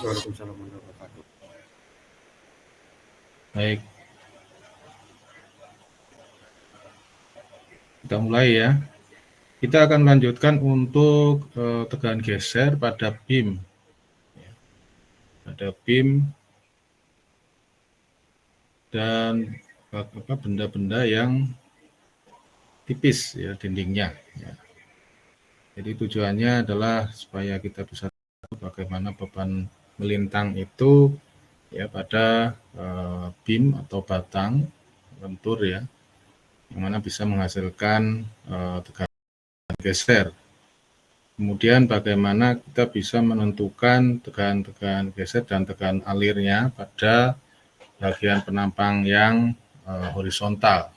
Waalaikumsalam warahmatullahi wabarakatuh. Baik, kita mulai ya. Kita akan melanjutkan untuk tegangan geser pada beam. Pada beam dan benda-benda yang tipis ya dindingnya. Ya. Jadi tujuannya adalah supaya kita bisa tahu bagaimana beban melintang itu ya pada beam atau batang lentur ya, yang mana bisa menghasilkan tegangan geser. Kemudian bagaimana kita bisa menentukan tegangan geser dan tegangan alirnya pada bagian penampang yang horizontal.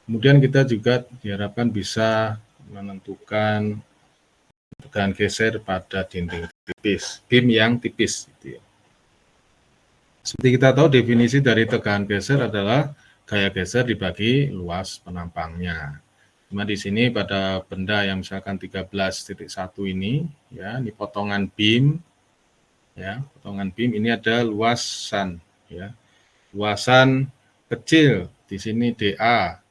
Kemudian kita juga diharapkan bisa menentukan tegangan geser pada dinding tipis, beam yang tipis. Gitu ya. Seperti kita tahu definisi dari tegangan geser adalah gaya geser dibagi luas penampangnya. Cuma di sini pada benda yang misalkan 13.1 ini, ya, ini potongan beam, ya, potongan beam ini ada luasan, ya, luasan kecil di sini DA.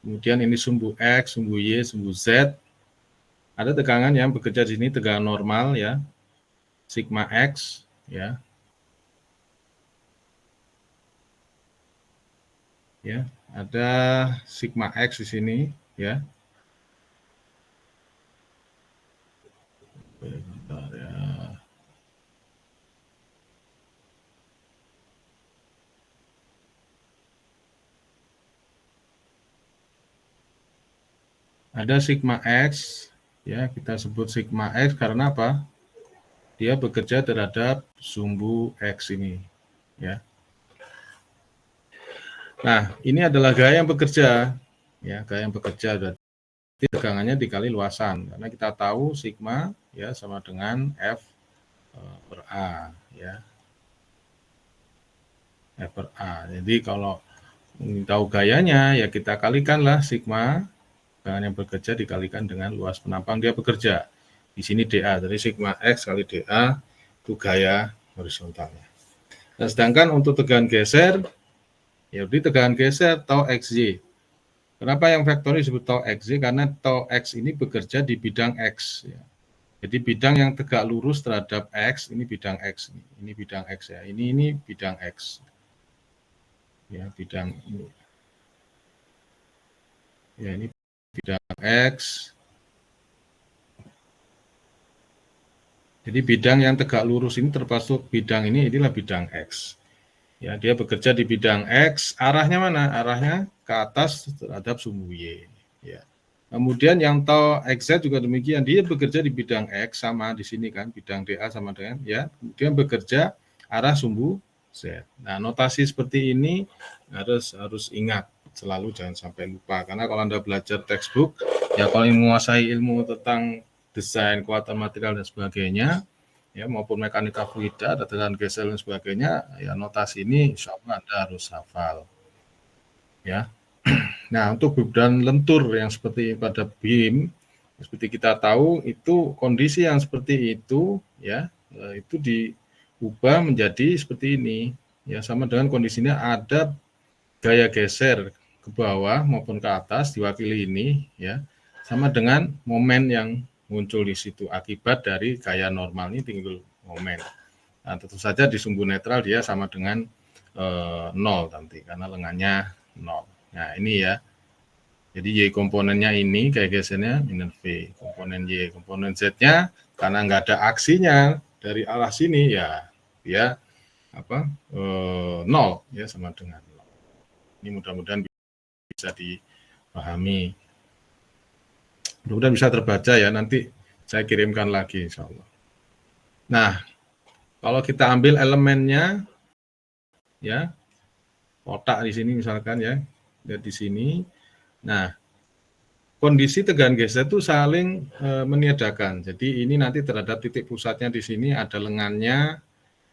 Kemudian ini sumbu X, sumbu Y, sumbu Z. Ada tegangan yang bekerja di sini tegangan normal ya, sigma X, ya, ya, ada sigma X di sini, ya. Bentar ya. Ada sigma X, ya, kita sebut sigma X karena apa? Dia bekerja terhadap sumbu X ini, ya. Nah, ini adalah gaya yang bekerja, ya, gaya yang bekerja berarti tegangannya dikali luasan, karena kita tahu sigma ya sama dengan F per A, ya, F per A. Jadi kalau ingin tahu gayanya, ya kita kalikanlah sigma tegangan yang bekerja dikalikan dengan luas penampang dia bekerja. Di sini DA, jadi sigma X kali DA itu gaya horizontalnya. Nah, sedangkan untuk tegangan geser, ya jadi tegangan geser tau XY. Kenapa yang vektor disebut tau XY? Karena tau X ini bekerja di bidang X. Ya. Jadi bidang yang tegak lurus terhadap X, ini bidang X. Ini bidang X ya, ini bidang X. Ya, bidang ini. Ya, ini bidang X. Jadi bidang yang tegak lurus ini termasuk bidang ini, inilah bidang X. Ya, dia bekerja di bidang X, arahnya mana? Arahnya ke atas terhadap sumbu Y. Ya. Kemudian yang tau XZ juga demikian, dia bekerja di bidang X sama di sini kan, bidang DA sama dengan ya, kemudian bekerja arah sumbu Z. Nah, notasi seperti ini harus ingat selalu, jangan sampai lupa, karena kalau Anda belajar textbook, ya kalau menguasai ilmu tentang desain, kekuatan material dan sebagainya, ya maupun mekanika fluida, tegangan geser dan sebagainya, ya notasi ini insya Allah Anda harus hafal. Ya. Nah, untuk beban lentur yang seperti pada beam, seperti kita tahu itu kondisi yang seperti itu, ya, itu diubah menjadi seperti ini, ya sama dengan kondisinya ada gaya geser ke bawah maupun ke atas diwakili ini, ya, sama dengan momen yang muncul di situ akibat dari gaya normal ini timbul momen. Nah, tentu saja di sumbu netral dia sama dengan 0 nanti karena lengannya 0. Nah, ini ya. Jadi Y komponennya ini gaya gesernya minus V. Komponen Y, komponen Z-nya karena nggak ada aksinya dari arah sini ya dia apa 0 ya sama dengan 0. Ini mudah-mudahan bisa dipahami. Mudah-mudahan bisa terbaca ya, nanti saya kirimkan lagi insya Allah. Nah, kalau kita ambil elemennya, ya, kotak di sini misalkan ya, lihat di sini. Nah, kondisi tegangan geser itu saling meniadakan. Jadi ini nanti terhadap titik pusatnya di sini ada lengannya,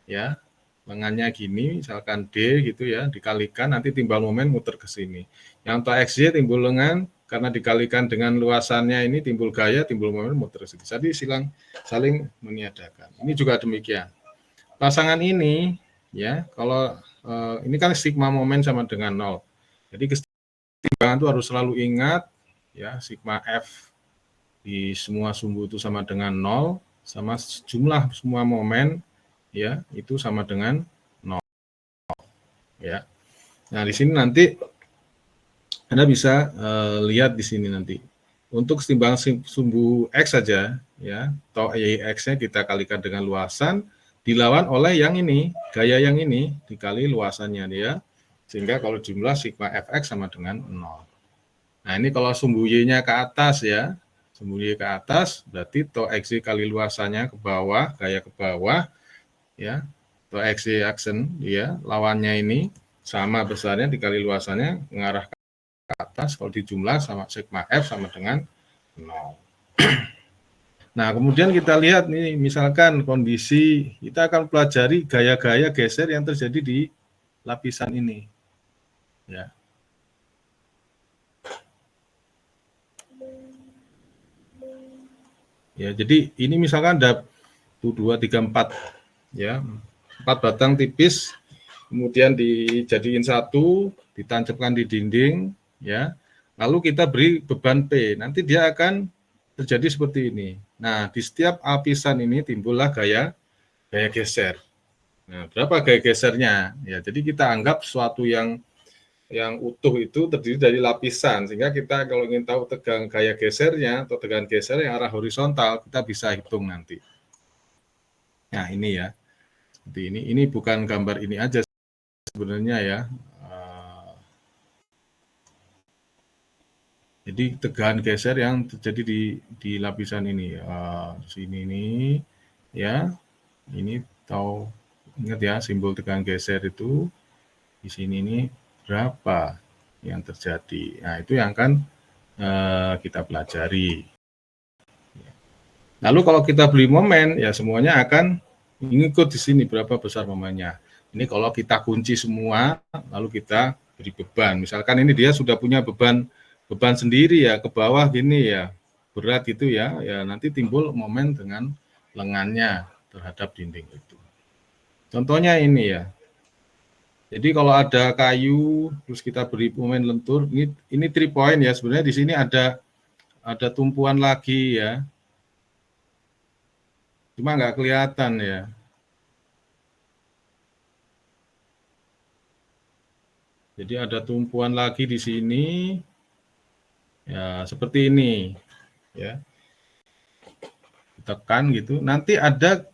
ya, lengannya gini, misalkan D gitu ya, dikalikan nanti timbal momen muter ke sini. Yang untuk XY timbul lengan, karena dikalikan dengan luasannya ini timbul gaya, timbul momen muter ke sini. Jadi saling meniadakan. Ini juga demikian. pasangan ini ya, kalau ini kan sigma momen sama dengan 0. Jadi keseimbangan itu harus selalu ingat ya, sigma F di semua sumbu itu sama dengan 0, sama jumlah semua momen ya, itu sama dengan 0 ya. Nah, di sini nanti Anda bisa lihat di sini nanti. Untuk keseimbangan sumbu X saja ya, atau X-nya kita kalikan dengan luasan dilawan oleh yang ini, gaya yang ini dikali luasannya dia, sehingga kalau jumlah sigma Fx sama dengan 0. Nah, ini kalau sumbu Y-nya ke atas ya, sumbu Y ke atas berarti tau X kali luasannya ke bawah, gaya ke bawah ya, tau X aksen ya, lawannya ini sama besarnya dikali luasannya mengarah ke atas, kalau dijumlah sama sigma F sama dengan 0. Nah, kemudian kita lihat nih, misalkan kondisi, kita akan pelajari gaya-gaya geser yang terjadi di lapisan ini. Ya. Ya, jadi ini misalkan ada 1, 2, 3, 4 ya. 4 batang tipis, kemudian dijadiin satu, ditancapkan di dinding ya. Lalu kita beri beban P. Nanti dia akan terjadi seperti ini. Nah, di setiap lapisan ini timbullah gaya geser. Nah, berapa gaya gesernya? Ya, jadi kita anggap sesuatu yang utuh itu terdiri dari lapisan, sehingga kita kalau ingin tahu tegang gaya gesernya atau tegangan geser yang arah horizontal, kita bisa hitung nanti. Nah, ini ya. Seperti ini. Ini bukan gambar ini aja sebenarnya ya. Jadi tegangan geser yang terjadi di lapisan ini. Sini ini ya. Ini tahu, ingat ya, simbol tegangan geser itu di sini ini berapa yang terjadi. Nah, itu yang akan kita pelajari. Lalu kalau kita beli momen, ya semuanya akan mengikut di sini berapa besar momennya. Ini kalau kita kunci semua, lalu kita beri beban. Misalkan ini dia sudah punya beban sendiri ya, ke bawah gini ya, berat itu ya, ya nanti timbul momen dengan lengannya terhadap dinding itu. Contohnya ini ya. Jadi kalau ada kayu, terus kita beri momen lentur, ini 3 point ya, sebenarnya di sini ada tumpuan lagi ya. Cuma nggak kelihatan ya. Jadi ada tumpuan lagi di sini, ya seperti ini, ya. Tekan gitu, nanti ada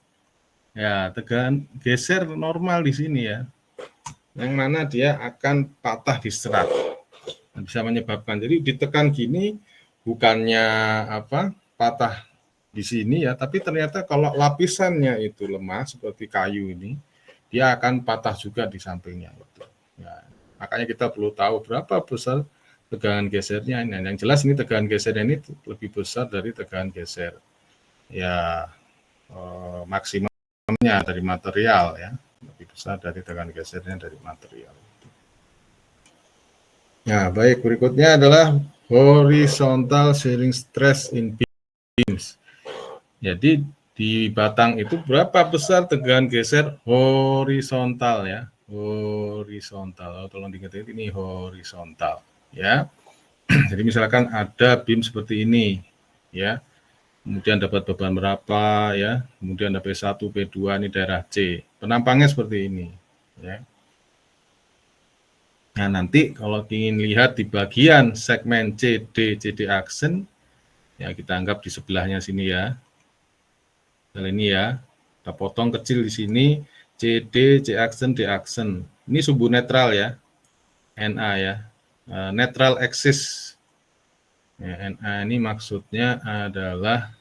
ya tegangan geser normal di sini ya, yang mana dia akan patah di serat, bisa menyebabkan. Jadi ditekan gini, bukannya apa patah di sini ya, tapi ternyata kalau lapisannya itu lemah seperti kayu ini, dia akan patah juga di sampingnya. Ya, makanya kita perlu tahu berapa besar tegangan gesernya. Nah, yang jelas ini tegangan gesernya ini lebih besar dari tegangan geser ya maksimumnya dari material ya, lebih besar dari tegangan gesernya dari material. Nah, baik, berikutnya adalah horizontal shearing stress in beams. Jadi di batang itu berapa besar tegangan geser horizontal ya, horizontal. Tolong diingat ini horizontal ya. Jadi misalkan ada beam seperti ini ya, kemudian dapat beban berapa ya, kemudian ada P1, P2 ini daerah C. Penampangnya seperti ini ya. Nah, nanti kalau ingin lihat di bagian segmen CD aksen ya, kita anggap di sebelahnya sini ya. Nah, ini ya, kita potong kecil di sini, CD, C aksen, D aksen. Ini sumbu netral ya, NA ya, netral axis. Ya, NA ini maksudnya adalah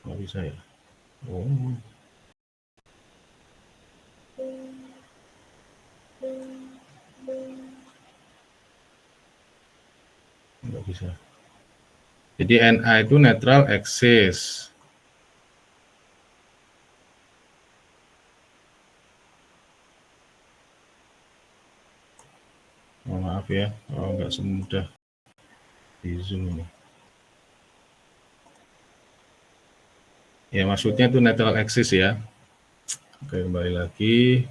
nggak bisa ya. Oh. Nggak bisa. Jadi NA itu netral axis. Oh, maaf ya, oh, nggak semudah. di zoom ini. Ya maksudnya itu netral axis ya. Oke, kembali lagi.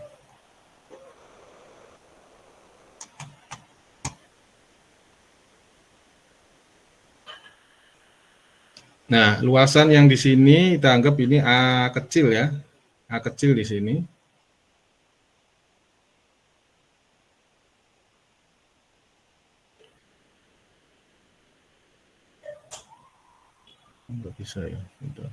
Nah, luasan yang di sini kita anggap ini A kecil ya. A kecil di sini. Nggak bisa ya. Bentar.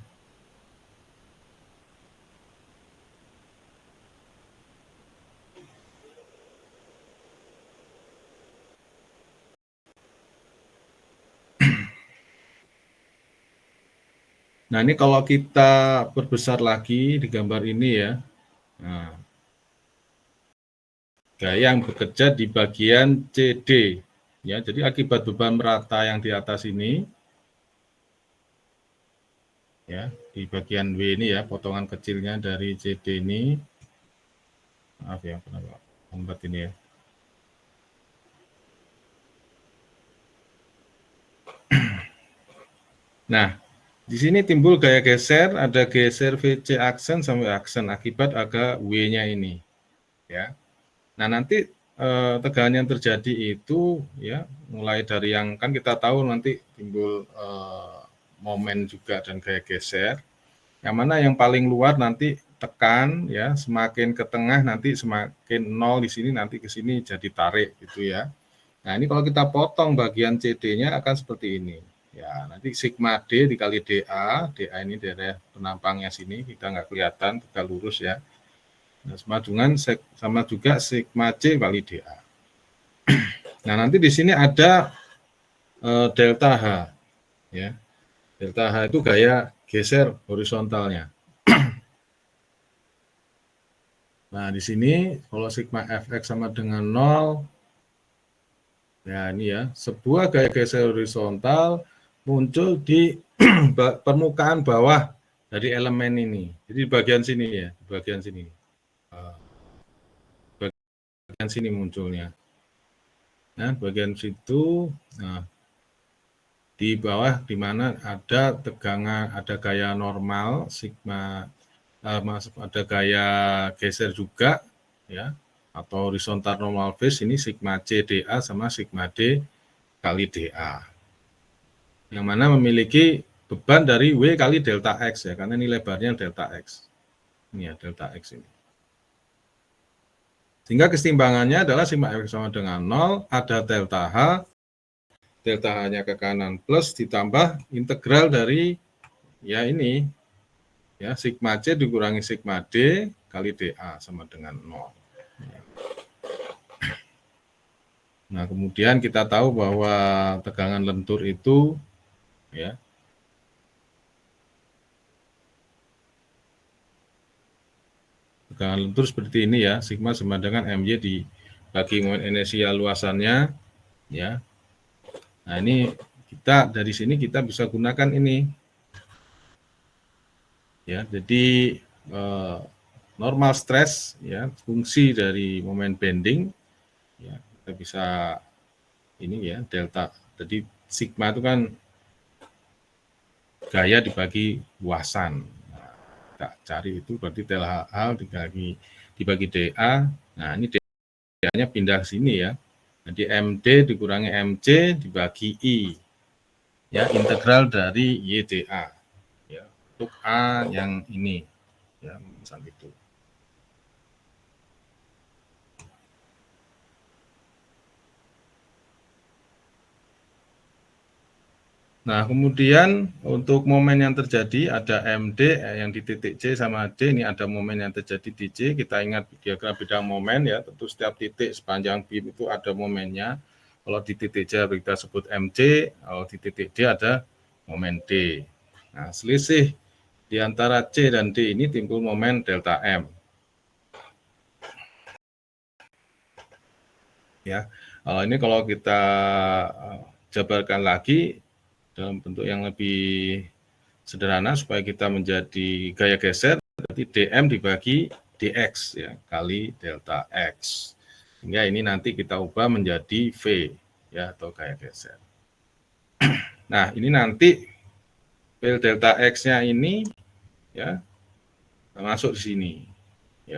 Nah, ini kalau kita perbesar lagi di gambar ini ya. Nah, gaya yang bekerja di bagian CD. Ya, jadi akibat beban merata yang di atas ini, ya, di bagian W ini ya, potongan kecilnya dari CD ini. Maaf ya, kenapa lambat ini ya. Nah, di sini timbul gaya geser, ada geser VC aksen sampai aksen akibat agak W-nya ini, ya. Nah, nanti tegangan yang terjadi itu ya mulai dari yang kan kita tahu nanti timbul momen juga dan gaya geser. Yang mana yang paling luar nanti tekan ya, semakin ke tengah nanti semakin nol di sini nanti ke sini jadi tarik gitu ya. Nah, ini kalau kita potong bagian CD-nya akan seperti ini. Ya, nanti sigma D dikali DA, DA ini daerah penampangnya sini, kita nggak kelihatan, tegak lurus ya. Nah, sama juga sigma C kali DA. Nah, nanti di sini ada delta H. Ya. Delta H itu gaya geser horizontalnya. Nah, di sini kalau sigma Fx sama dengan 0, ya ini ya, sebuah gaya geser horizontal muncul di permukaan bawah dari elemen ini. Jadi di bagian sini ya, di bagian sini. Bagian sini munculnya. Nah, bagian situ, nah, di bawah di mana ada tegangan, ada gaya normal sigma, ada gaya geser juga, ya, atau horizontal normal phase ini sigma C dA sama sigma D kali dA. Yang mana memiliki beban dari W kali delta X ya, karena ini lebarnya delta X. Ini ya delta X ini. Sehingga keseimbangannya adalah sigma F sama dengan 0, ada delta H, delta H-nya ke kanan plus ditambah integral dari ya ini ya sigma C dikurangi sigma D kali dA sama dengan 0. Nah, kemudian kita tahu bahwa tegangan lentur itu ya tegangan lentur seperti ini ya, sigma sama dengan MY dibagi momen inersial luasannya ya. Nah, ini kita dari sini kita bisa gunakan ini. Ya, jadi normal stress ya, fungsi dari momen bending ya, kita bisa ini ya delta. Jadi sigma itu kan gaya dibagi luasan. Nah, kita cari itu berarti delta H dibagi DA. Nah, ini DA-nya pindah sini ya. Jadi MD dikurangi MC dibagi I. Ya, integral dari YDA. Ya, untuk A yang ini. Ya, misal itu. Nah, kemudian untuk momen yang terjadi ada MD yang di titik C sama D, ini ada momen yang terjadi di C, kita ingat diagram bidang momen ya, tentu setiap titik sepanjang beam itu ada momennya. Kalau di titik C kita sebut MC, kalau di titik D ada momen D. Nah, selisih di antara C dan D ini timbul momen delta M. Ya, ini kalau kita jabarkan lagi dalam bentuk yang lebih sederhana supaya kita menjadi gaya geser, berarti dm dibagi dx ya kali delta x. Sehingga ini nanti kita ubah menjadi v ya atau gaya geser. Nah, ini nanti P delta X-nya ini ya masuk di sini. Ya.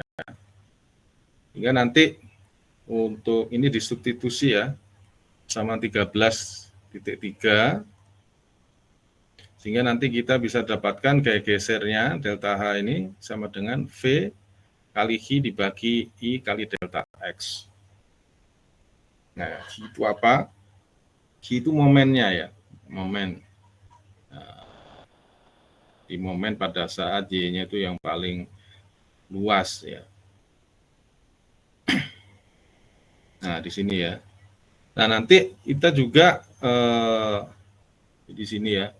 Hingga nanti untuk ini disubstitusi ya sama 13,3, sehingga nanti kita bisa dapatkan gaya gesernya delta H ini sama dengan V kali Q dibagi I kali delta X. Nah, Q itu apa? Q itu momennya ya, momen. Nah, di momen pada saat Y-nya itu yang paling luas ya. Nah, di sini ya. Nah, nanti kita juga di sini ya.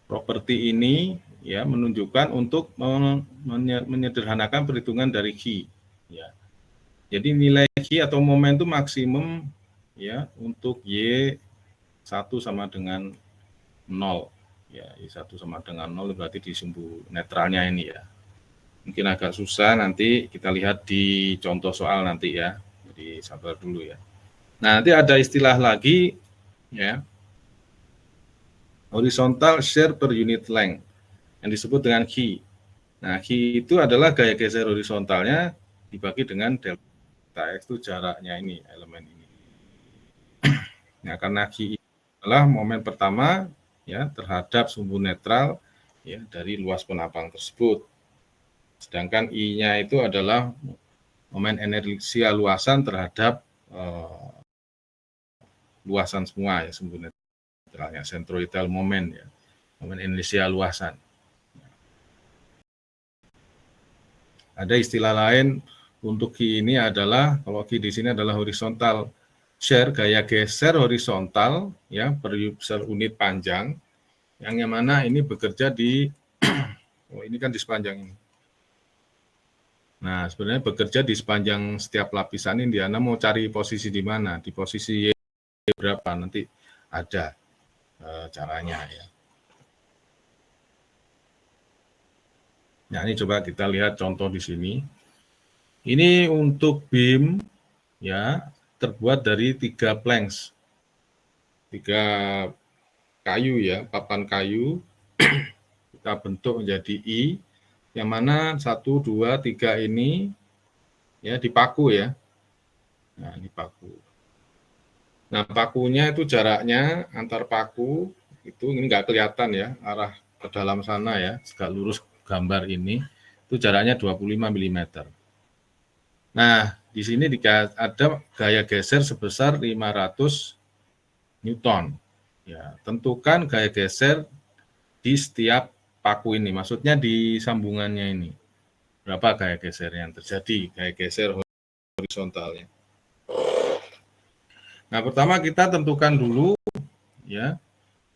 Properti ini ya menunjukkan untuk menyederhanakan perhitungan dari Q ya. Jadi nilai Q atau momen itu maksimum ya untuk Y 1 sama dengan 0 ya, Y1 sama dengan 0 berarti di sumbu netralnya ini ya. Mungkin agak susah, nanti kita lihat di contoh soal nanti ya. Jadi sabar dulu ya. Nah, nanti ada istilah lagi ya, horizontal shear per unit length yang disebut dengan Q. Nah, Q itu adalah gaya geser horizontalnya dibagi dengan delta X itu jaraknya ini, elemen ini. Nah, karena Q adalah momen pertama ya terhadap sumbu netral ya dari luas penampang tersebut. Sedangkan I-nya itu adalah momen inersia luasan terhadap luasan semua ya sumbu netralnya, centroidal moment ya, momen inersia luasan. Ada istilah lain untuk Q ini adalah, kalau Q di sini adalah horizontal shear, gaya geser horizontal ya per unit panjang, yang mana ini bekerja di ini kan di sepanjang ini. Nah, sebenarnya bekerja di sepanjang setiap lapisan ini. Anda mau cari posisi di mana? Di posisi Y berapa? Nanti ada caranya ya. Nah, ini coba kita lihat contoh di sini. Ini untuk beam ya terbuat dari 3 planks. 3 kayu ya, papan kayu. Kita bentuk menjadi I, yang mana 1, 2, 3 ini ya dipaku ya. Nah, ini paku. Nah, pakunya itu jaraknya antar paku itu ini nggak kelihatan ya, arah ke dalam sana ya, tegak lurus gambar ini, itu jaraknya 25 mm. Nah, di sini ada gaya geser sebesar 500 Newton. Ya, tentukan gaya geser di setiap paku ini, maksudnya di sambungannya ini. Berapa gaya geser yang terjadi, gaya geser horizontalnya. Nah, pertama kita tentukan dulu ya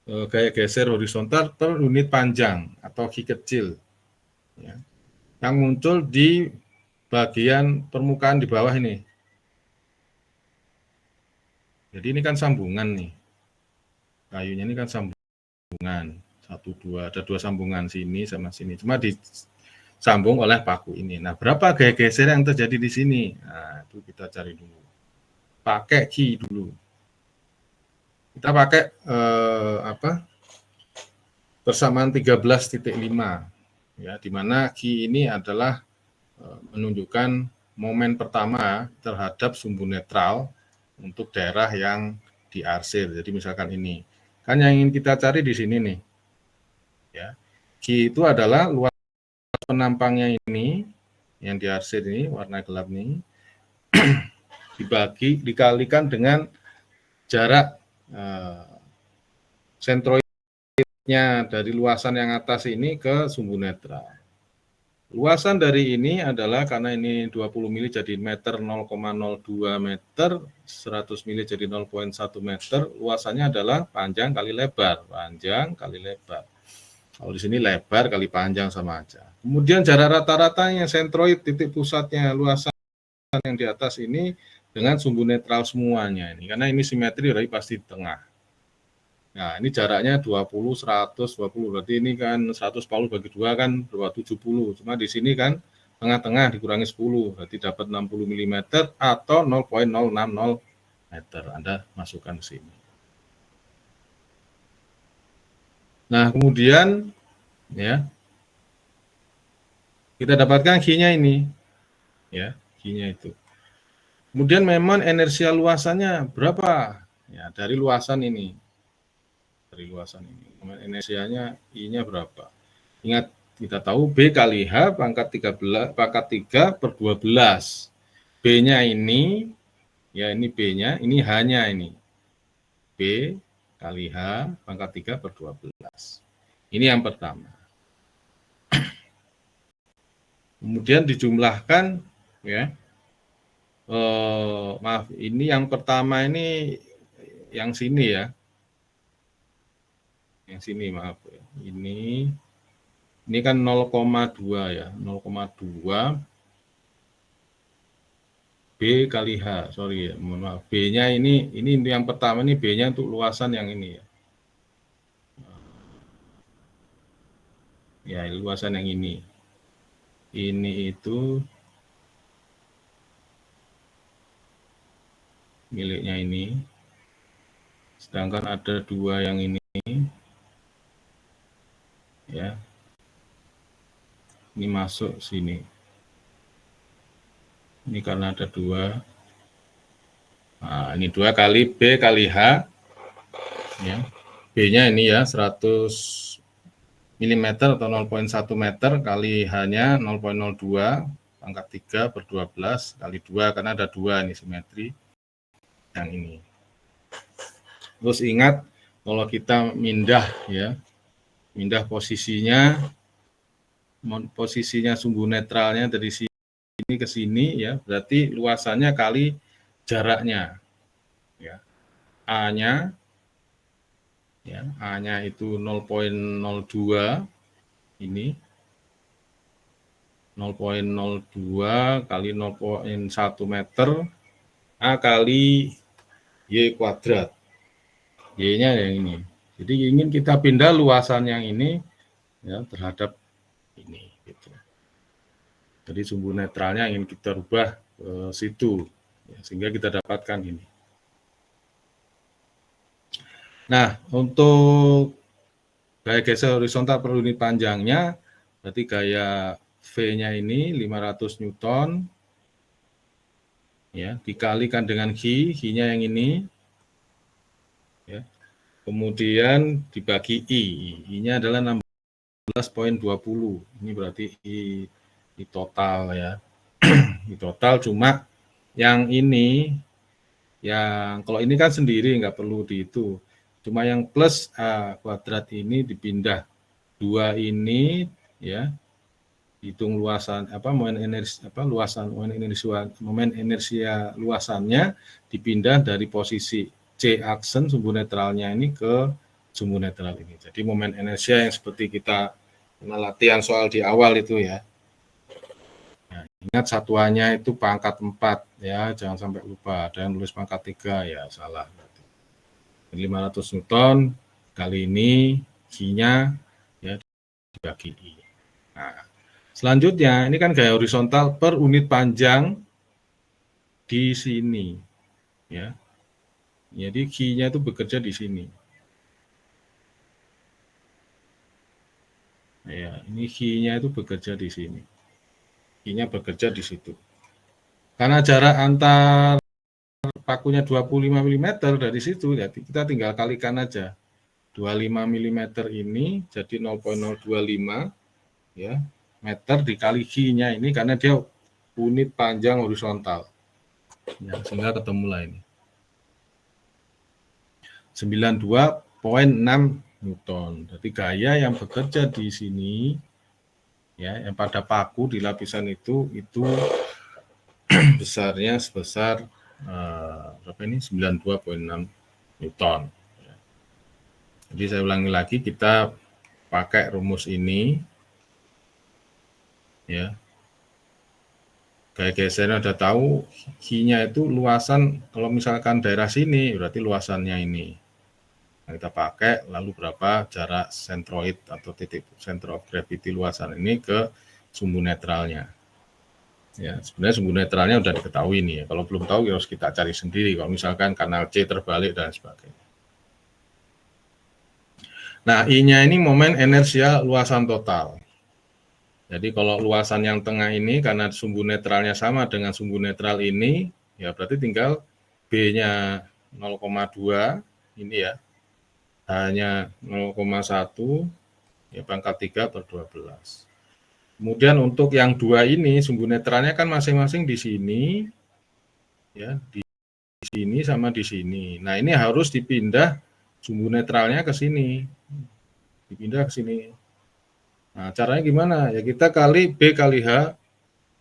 gaya geser horizontal per unit panjang atau Q kecil ya, yang muncul di bagian permukaan di bawah ini. Jadi ini kan sambungan nih, kayunya ini kan sambungan 1, 2, ada 2 sambungan sini sama sini, cuma disambung oleh paku ini. Nah, berapa gaya geser yang terjadi di sini? Nah, itu kita cari dulu. Pakai Q dulu. Kita pakai persamaan 13,5 ya, di mana Q ini adalah menunjukkan momen pertama terhadap sumbu netral untuk daerah yang diarsir. Jadi misalkan ini, kan yang ingin kita cari di sini nih, ya. Q itu adalah luas penampangnya ini, yang diarsir ini, warna gelap ini, dikalikan dengan jarak sentroidnya dari luasan yang atas ini ke sumbu netral. Luasan dari ini adalah karena ini 20 mili jadi meter 0,02 meter, 100 mili jadi 0,1 meter, luasannya adalah panjang kali lebar, panjang kali lebar. Kalau di sini lebar kali panjang sama aja. Kemudian jarak rata-ratanya sentroid titik pusatnya luasan yang di atas ini dengan sumbu netral semuanya ini, karena ini simetri berarti pasti di tengah. Nah, ini jaraknya 20, 100, 20. Berarti ini kan 140 bagi 2 kan berapa 70. Cuma di sini kan tengah-tengah dikurangi 10. Berarti dapat 60 mm atau 0,060 meter. Anda masukkan ke sini. Nah, kemudian ya kita dapatkan Q-nya ini, ya Q-nya itu. Kemudian memang inersia luasannya berapa? Ya, dari luasan ini. Dari luasan ini. Inersianya I-nya berapa? Ingat, kita tahu B kali H pangkat 3 per 12. B-nya ini, ya ini B-nya, ini H-nya ini. B kali H pangkat 3 per 12. Ini yang pertama. Kemudian dijumlahkan, ya. Maaf, ini yang pertama ini yang sini ya. Yang sini maaf ya. Ini kan 0,2 ya. 0,2 B kali H. Sorry ya, mohon maaf. B-nya ini yang pertama ini B-nya untuk luasan yang ini ya. Ya, luasan yang ini. Ini itu miliknya ini. Sedangkan ada 2 yang ini. Ya. Ini masuk sini. Ini karena ada 2. Nah, ini 2 kali B kali H. Ya. B-nya ini ya 100 mm atau 0,1 meter kali H-nya 0,02 pangkat 3 per 12 kali 2 karena ada 2 ini simetri yang ini. Terus ingat kalau kita mindah ya, mindah posisinya sumbu netralnya dari sini ke sini ya, berarti luasannya kali jaraknya. Ya. A-nya ya, A-nya itu 0,02 ini 0,02 kali 0,1 meter A kali Y kuadrat. Y-nya yang ini. Jadi ingin kita pindah luasan yang ini ya terhadap ini gitu. Jadi sumbu netralnya ingin kita rubah ke situ ya, sehingga kita dapatkan ini. Nah, untuk gaya geser horizontal per unit panjangnya berarti gaya V-nya ini 500 Newton ya, dikalikan dengan Q-nya yang ini ya. Kemudian dibagi I-nya adalah 16,20. Ini berarti I total ya. I total cuma yang ini yang kalau ini kan sendiri nggak perlu di itu. Cuma yang plus A kuadrat ini dipindah 2 ini ya. Hitung luasan momen inersia luasannya dipindah dari posisi C aksen sumbu netralnya ini ke sumbu netral ini. Jadi momen inersia yang seperti kita latihan soal di awal itu ya. Nah, ingat satuannya itu pangkat 4 ya, jangan sampai lupa. Ada yang nulis pangkat 3 ya, salah. 500 Newton kali ini Q-nya ya dibagi I. Nah, selanjutnya, ini kan gaya horizontal per unit panjang di sini. Ya. Jadi Q-nya itu bekerja di sini. Ya, ini Q-nya itu bekerja di sini. Q-nya bekerja di situ. Karena jarak antar pakunya 25 mm dari situ, ya kita tinggal kalikan aja. 25 mm ini jadi 0,025 ya, meter dikali Q-nya ini karena dia unit panjang horizontal. Ya, sehingga ketemulah ini. 92,6 Newton. Jadi gaya yang bekerja di sini ya, yang pada paku di lapisan itu besarnya sebesar berapa ini? 92,6 Newton. Jadi saya ulangi lagi, kita pakai rumus ini ya. Gaya gesernya udah tahu, Q-nya itu luasan, kalau misalkan daerah sini berarti luasannya ini. Nah, kita pakai lalu berapa jarak sentroid atau titik center of gravity luasan ini ke sumbu netralnya. Ya, sebenarnya sumbu netralnya udah diketahui nih ya. Kalau belum tahu harus kita cari sendiri. Kalau misalkan kanal C terbalik dan sebagainya. Nah, I-nya ini momen inersial luasan total. Jadi kalau luasan yang tengah ini karena sumbu netralnya sama dengan sumbu netral ini, ya berarti tinggal B-nya 0,2 ini ya. Hanya 0,1 ya pangkat 3/12. Kemudian untuk yang dua ini sumbu netralnya kan masing-masing di sini ya, di sini sama di sini. Nah, ini harus dipindah sumbu netralnya ke sini. Dipindah ke sini. Nah, caranya gimana? Ya kita kali B kali H.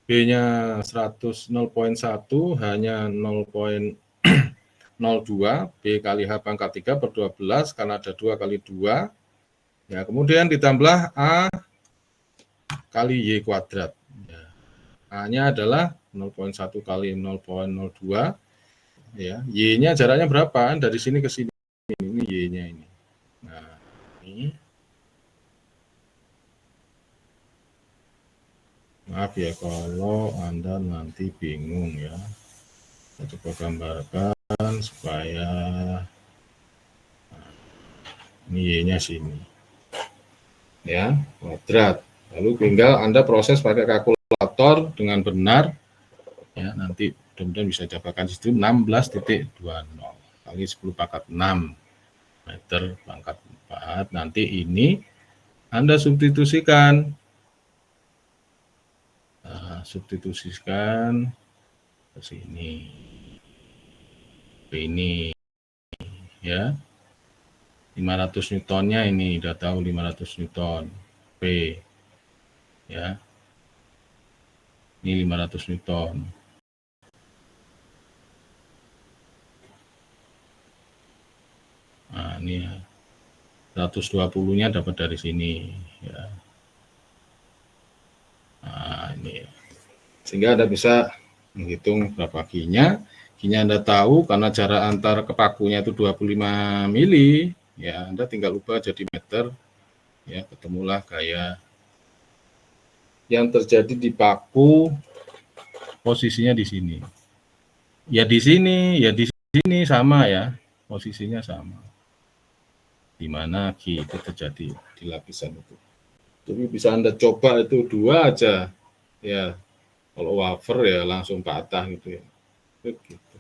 B-nya 0,1, hanya 0,02, B kali H pangkat 3/12, karena ada 2 kali 2. Ya, kemudian ditambah A kali Y kuadrat. Ya. A-nya adalah 0,1 kali 0,02. Ya, Y-nya jaraknya berapa? Dari sini ke sini. Ini Y-nya ini. Nah, ini. Maaf ya kalau Anda nanti bingung ya. Saya coba gambarkan supaya ini Y-nya sini. Ya, kuadrat. Lalu tinggal Anda proses pakai kalkulator dengan benar. Ya, nanti mudah-mudahan bisa dapatkan situ 16,20 kali 10 pangkat 6 meter pangkat 4. Nanti ini Anda substitusikan. Nah, substitusikan ke sini. Ini ya. 500 Newtonnya ini udah tahu 500 Newton. P ya. Ini 500 Newton. Nah, ini ya. 120-nya dapat dari sini ya. Nah, ini. Sehingga Anda bisa menghitung berapa Q-nya. Q-nya Anda tahu karena jarak antar kepakunya itu 25 mili, ya Anda tinggal ubah jadi meter. Ya, ketemulah gaya yang terjadi di paku posisinya di sini. Ya di sini, ya di sini sama ya. Posisinya sama. Di mana Q itu terjadi di lapisan itu. Tapi bisa Anda coba itu 2 aja. Ya, kalau wafer ya langsung patah gitu ya. Gitu.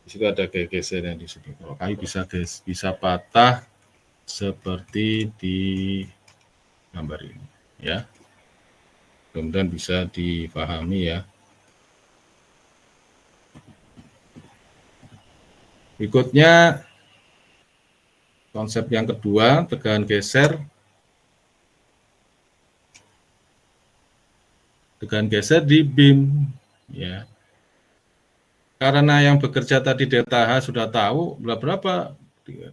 Di situ ada gesernya di sini. Kalau kayu bisa patah seperti di gambar ini, ya. Kemudian bisa dipahami ya. Berikutnya konsep yang kedua, tegangan geser. Tegangan geser di beam, ya. Karena yang bekerja tadi delta H sudah tahu, berapa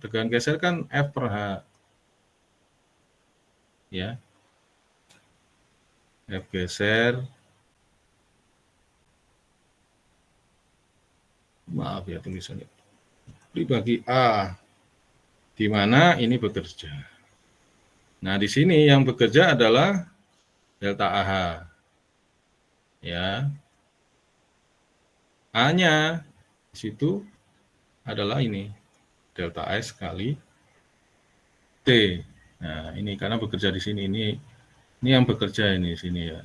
tegangan geser kan F per H. Ya. F geser. Maaf ya tulisannya. Dibagi A. Di mana ini bekerja. Nah, di sini yang bekerja adalah delta AH. Ya. A-nya di situ adalah ini delta S kali T. Nah, ini karena bekerja di sini ini yang bekerja ini sini ya.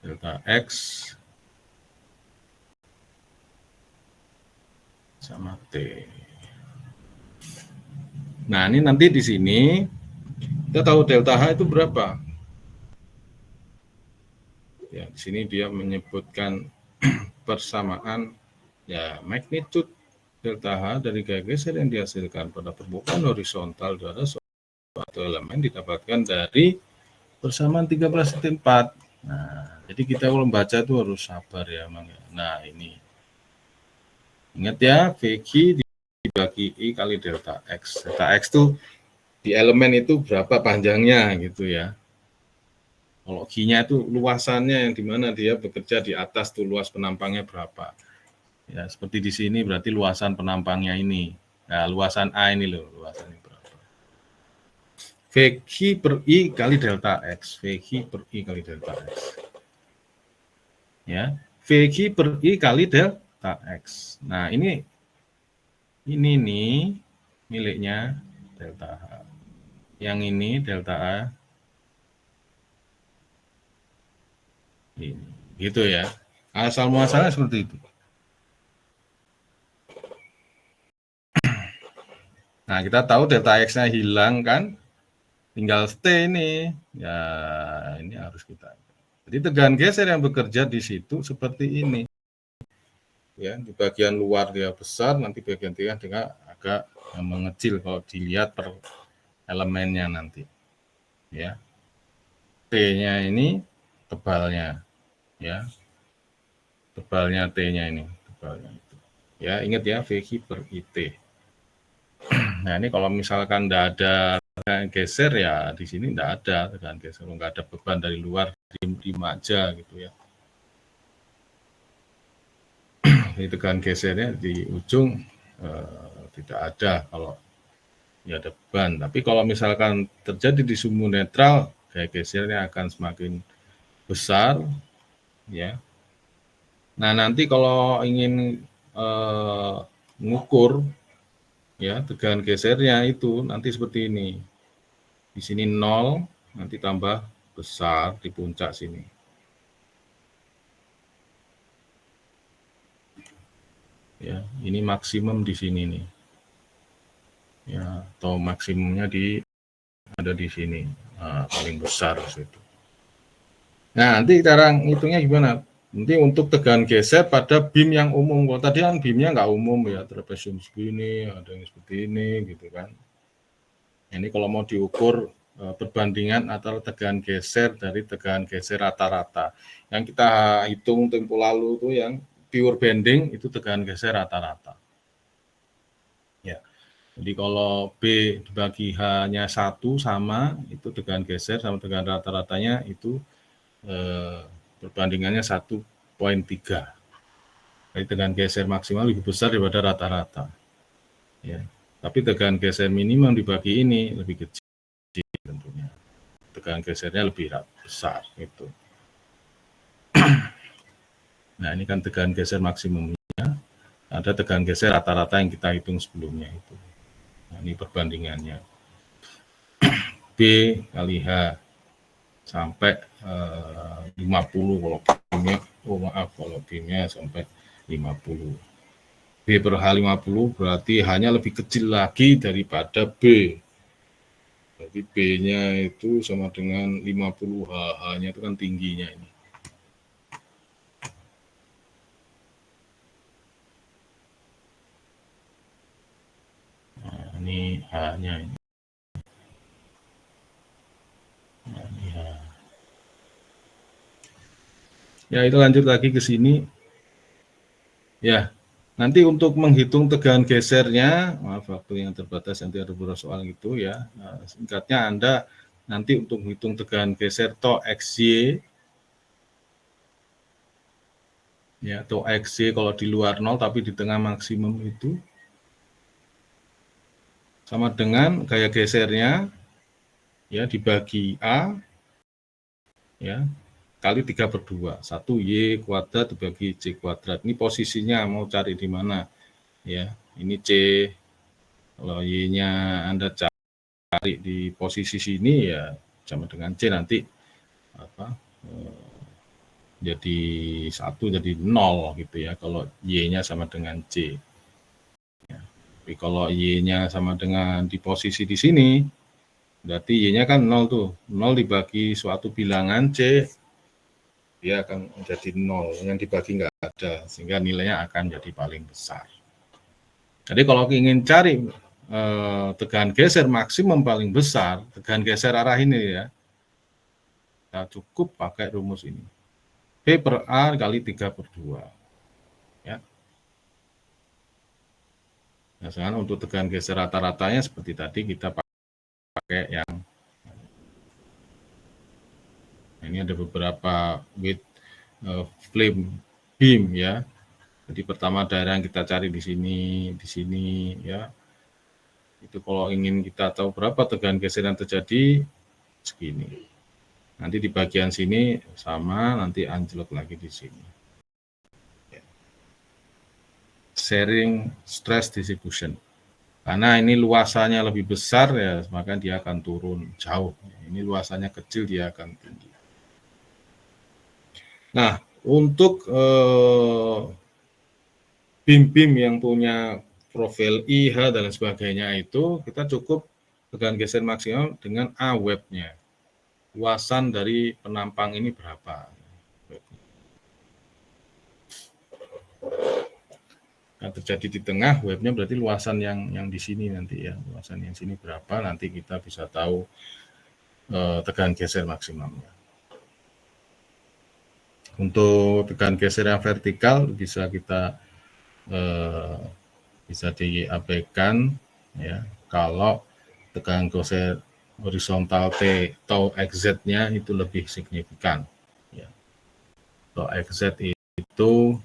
Delta X sama T. Nah, ini nanti di sini kita tahu delta H itu berapa. Ya, di sini dia menyebutkan persamaan ya magnitude delta H dari gaya geser yang dihasilkan pada permukaan horizontal dari suatu elemen didapatkan dari persamaan 13,4. Nah, jadi kita kalau membaca itu harus sabar ya, Mang. Nah, ini. Ingat ya, VQ dibagi I kali delta X. Delta X itu di elemen itu berapa panjangnya gitu ya. Kalau Q-nya itu luasannya yang dimana dia bekerja di atas tuh luas penampangnya berapa. Ya, seperti di sini berarti luasan penampangnya ini. Nah, luasan A ini loh, luasannya berapa. VQ per I kali delta X. VQ per I kali delta X. Ya, VQ per I kali delta X. Nah, ini nih miliknya delta H. Yang ini delta A. Ini. Gitu ya. Asal muasalnya seperti itu. Nah, kita tahu delta X-nya hilang kan? Tinggal T ini. Ya, ini harus kita. Jadi tegangan geser yang bekerja di situ seperti ini. Ya, di bagian luar dia besar, nanti bagian tengah dengan agak mengecil kalau dilihat per elemennya nanti. Ya. T-nya ini tebalnya. Ya. Tebalnya T-nya ini, tebalnya itu. Ya, ingat ya, VQ per IT. Nah, ini kalau misalkan tidak ada tegangan geser, ya di sini tidak ada tegangan geser, nggak ada beban dari luar, di aja gitu ya. Jadi tegangan gesernya di ujung tidak ada kalau ya ada beban. Tapi kalau misalkan terjadi di sumbu netral, gaya gesernya akan semakin besar, ya. Nah, nanti kalau ingin mengukur ya tegangan gesernya itu nanti seperti ini. Di sini 0, nanti tambah besar di puncak sini. Ya, ini maksimum di sini nih. Ya, atau maksimumnya ada di sini. Nah, paling besar situ. Nah, nanti cara ngitungnya gimana? Nanti untuk tegangan geser pada beam yang umum. Kalau tadi kan beamnya nggak umum ya, trapesium segini, ada yang seperti ini gitu kan. Ini kalau mau diukur perbandingan antara tegangan geser dari tegangan geser rata-rata. Yang kita hitung tempo lalu itu yang pure bending itu tegangan geser rata-rata. Ya. Jadi kalau B dibagi H-nya 1 sama, itu tegangan geser sama tegangan rata-ratanya itu perbandingannya 1,3. Jadi tegangan geser maksimal lebih besar daripada rata-rata. Ya. Tapi tegangan geser minimum dibagi ini lebih kecil tentunya. Tegangan gesernya lebih besar gitu. Nah, ini kan tegangan geser maksimumnya. Ada tegangan geser rata-rata yang kita hitung sebelumnya itu. Nah, ini perbandingannya. B kali H sampai 50 kalau B-nya, kalau B-nya sampai 50. B per H 50 berarti H-nya lebih kecil lagi daripada B. Jadi B-nya itu sama dengan 50 H-nya itu kan tingginya ini. Nah, ini H-nya ini. Nah, ini H. Ya, itu lanjut lagi ke sini. Ya, nanti untuk menghitung tegangan gesernya, maaf waktu yang terbatas, nanti ada beberapa soal gitu ya. Nah, singkatnya Anda nanti untuk menghitung tegangan geser TOH XY, ya TOH XY kalau di luar 0 tapi di tengah maksimum itu sama dengan gaya gesernya ya dibagi A ya kali 3/2. 1 Y kuadrat dibagi C kuadrat. Ini posisinya mau cari di mana? Ya, ini C. Kalau Y-nya Anda cari di posisi sini ya sama dengan C nanti apa? Jadi 1 jadi 0 gitu ya kalau Y-nya sama dengan C. Ya. Tapi kalau Y-nya sama dengan di posisi di sini, berarti Y-nya kan 0 tuh. 0 dibagi suatu bilangan C, dia akan menjadi 0. Yang dibagi nggak ada, sehingga nilainya akan jadi paling besar. Jadi kalau ingin cari tegangan geser maksimum paling besar, tegangan geser arah ini ya, kita cukup pakai rumus ini. P per A kali 3/2. Ya. Nah, sekarang untuk tegangan geser rata-ratanya seperti tadi kita pakai yang ini ada beberapa width flame beam ya. Jadi pertama daerah yang kita cari di sini ya. Itu kalau ingin kita tahu berapa tegangan geser yang terjadi, segini. Nanti di bagian sini sama, nanti anjlok lagi di sini. Sharing stress distribution. Karena ini luasannya lebih besar ya, maka dia akan turun jauh. Ini luasannya kecil, dia akan tinggi. Nah, untuk BIM-BIM yang punya profil IH dan sebagainya itu, kita cukup tegangan geser maksimal dengan A-web-nya. Luasan dari penampang ini berapa? Yang terjadi di tengah webnya berarti luasan yang di sini nanti ya, luasan yang sini berapa, nanti kita bisa tahu tegangan geser maksimalnya. Untuk tegangan geser yang vertikal bisa kita bisa diabaikan ya, kalau tegangan geser horizontal T atau XZ-nya itu lebih signifikan ya. Atau XZ itu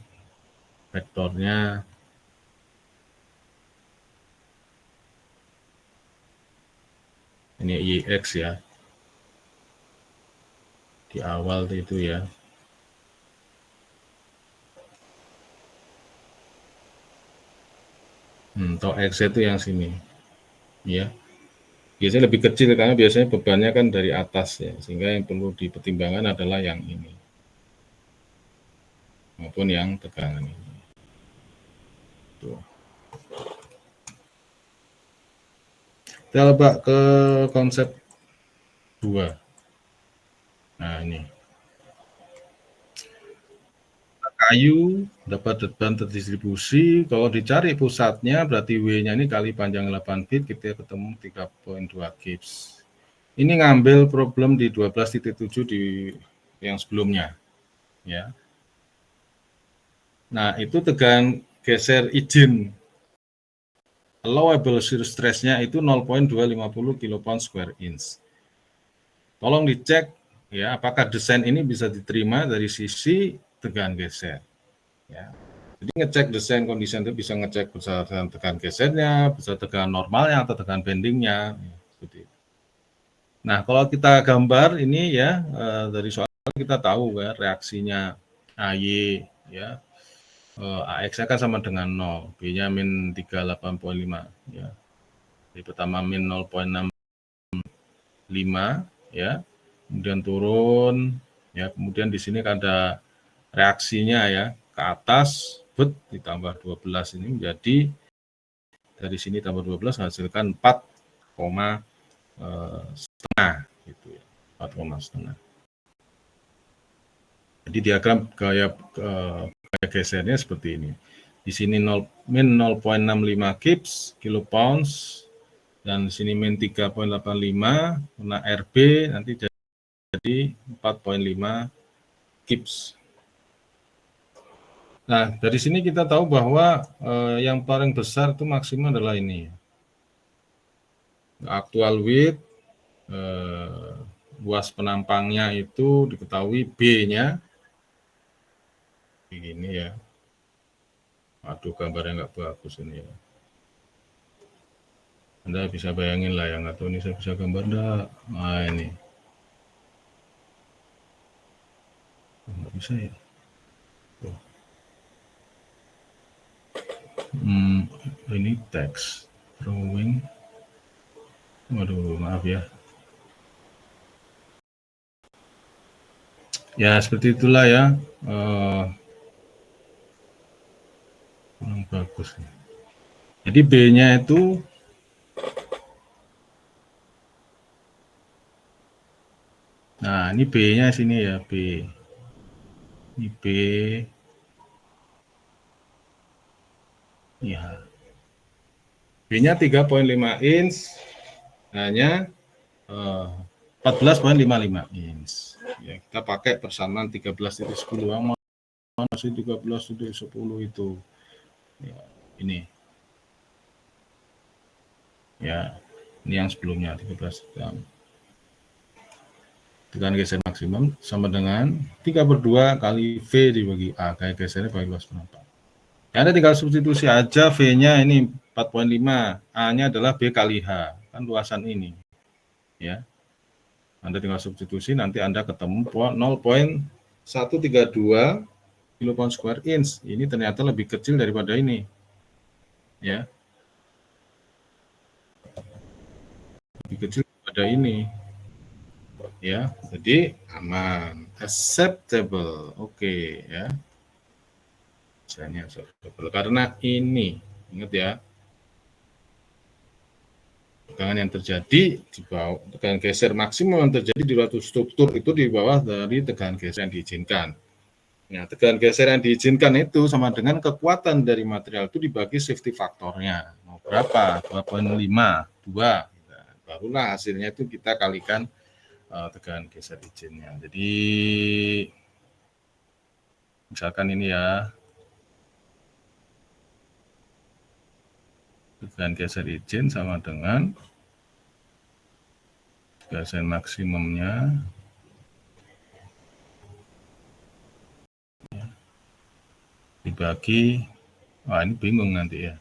vektornya ini IX ya, di awal itu ya. Atau X itu yang sini ya. Biasanya lebih kecil karena biasanya bebannya kan dari atas ya, sehingga yang perlu dipertimbangkan adalah yang ini maupun yang tegangan ini. Tuh. Kita coba ke konsep 2. Nah, ini. Kayu dapat beban terdistribusi, kalau dicari pusatnya berarti W-nya ini kali panjang 8 feet, kita ketemu 3,2 gibbs. Ini ngambil problem di 12.7 di yang sebelumnya. Ya. Nah, itu tegangan geser izin allowable shear stress-nya itu 0,250 kPa square inch. Tolong dicek ya, apakah desain ini bisa diterima dari sisi tegangan geser. Ya. Jadi ngecek desain kondisi itu bisa ngecek berdasarkan tegangan gesernya, bisa tegangan normalnya atau tegangan bendingnya. Ya, seperti itu. Nah, kalau kita gambar ini ya dari soal kita tahu ya reaksinya AY ya. AX-nya kan sama dengan 0, B-nya min 38,5 ya. Jadi pertama min 0,65 ya. Kemudian turun ya, kemudian di sini ada reaksinya ya, ke atas ditambah 12 ini menjadi dari sini tambah 12 menghasilkan 4,5 gitu ya. 4,5. Jadi diagram gaya gesernya seperti ini. Di sini min 0,65 gibbs kilopounds dan di sini min 3,85 kena RB nanti jadi 4,5 gibbs. Nah, dari sini kita tahu bahwa yang paling besar itu maksimal adalah ini. Actual width, luas penampangnya itu diketahui B-nya. Begini ya. Aduh, gambarnya nggak bagus ini ya. Anda bisa bayangin lah, yang nggak tahu ini saya bisa gambar enggak. Nah, ini. Nggak bisa ya. Oh. Ini teks. Drawing. Waduh, maaf ya. Ya, seperti itulah ya. Kurang bagus. Jadi B-nya itu nah, ini B-nya sini ya, B. Ini B. Ya. B-nya 3,5 inch, hanya 14,55 inch. Ya, kita pakai persamaan 13,10. Mana sih 13,10 itu? Ya, ini. Ya, ini yang sebelumnya 13 jam. Tegangan geser maksimum sama dengan 3/2 kali V dibagi A. Gaya gesernya bagi luas penampang. Ya, Anda tinggal substitusi aja V-nya ini 4,5. A-nya adalah B kali H. Kan luasan ini. Ya. Anda tinggal substitusi, nanti Anda ketemu 0,132 kilopound square inch. Ini ternyata lebih kecil daripada ini. Ya. Lebih kecil daripada ini. Ya, jadi aman, acceptable. Oke, ya. Misalnya acceptable karena ini, ingat ya. Tegangan yang terjadi di bawah, tegangan geser maksimum yang terjadi di suatu struktur itu di bawah dari tegangan geser yang diizinkan. Nah, tegangan geser yang diizinkan itu sama dengan kekuatan dari material itu dibagi safety faktornya. Mau berapa? 2,5, 2. Nah, barulah hasilnya itu kita kalikan tegangan geser izinnya. Jadi misalkan ini ya, tegangan geser izin sama dengan geser maksimumnya dibagi, wah ini bingung nanti ya.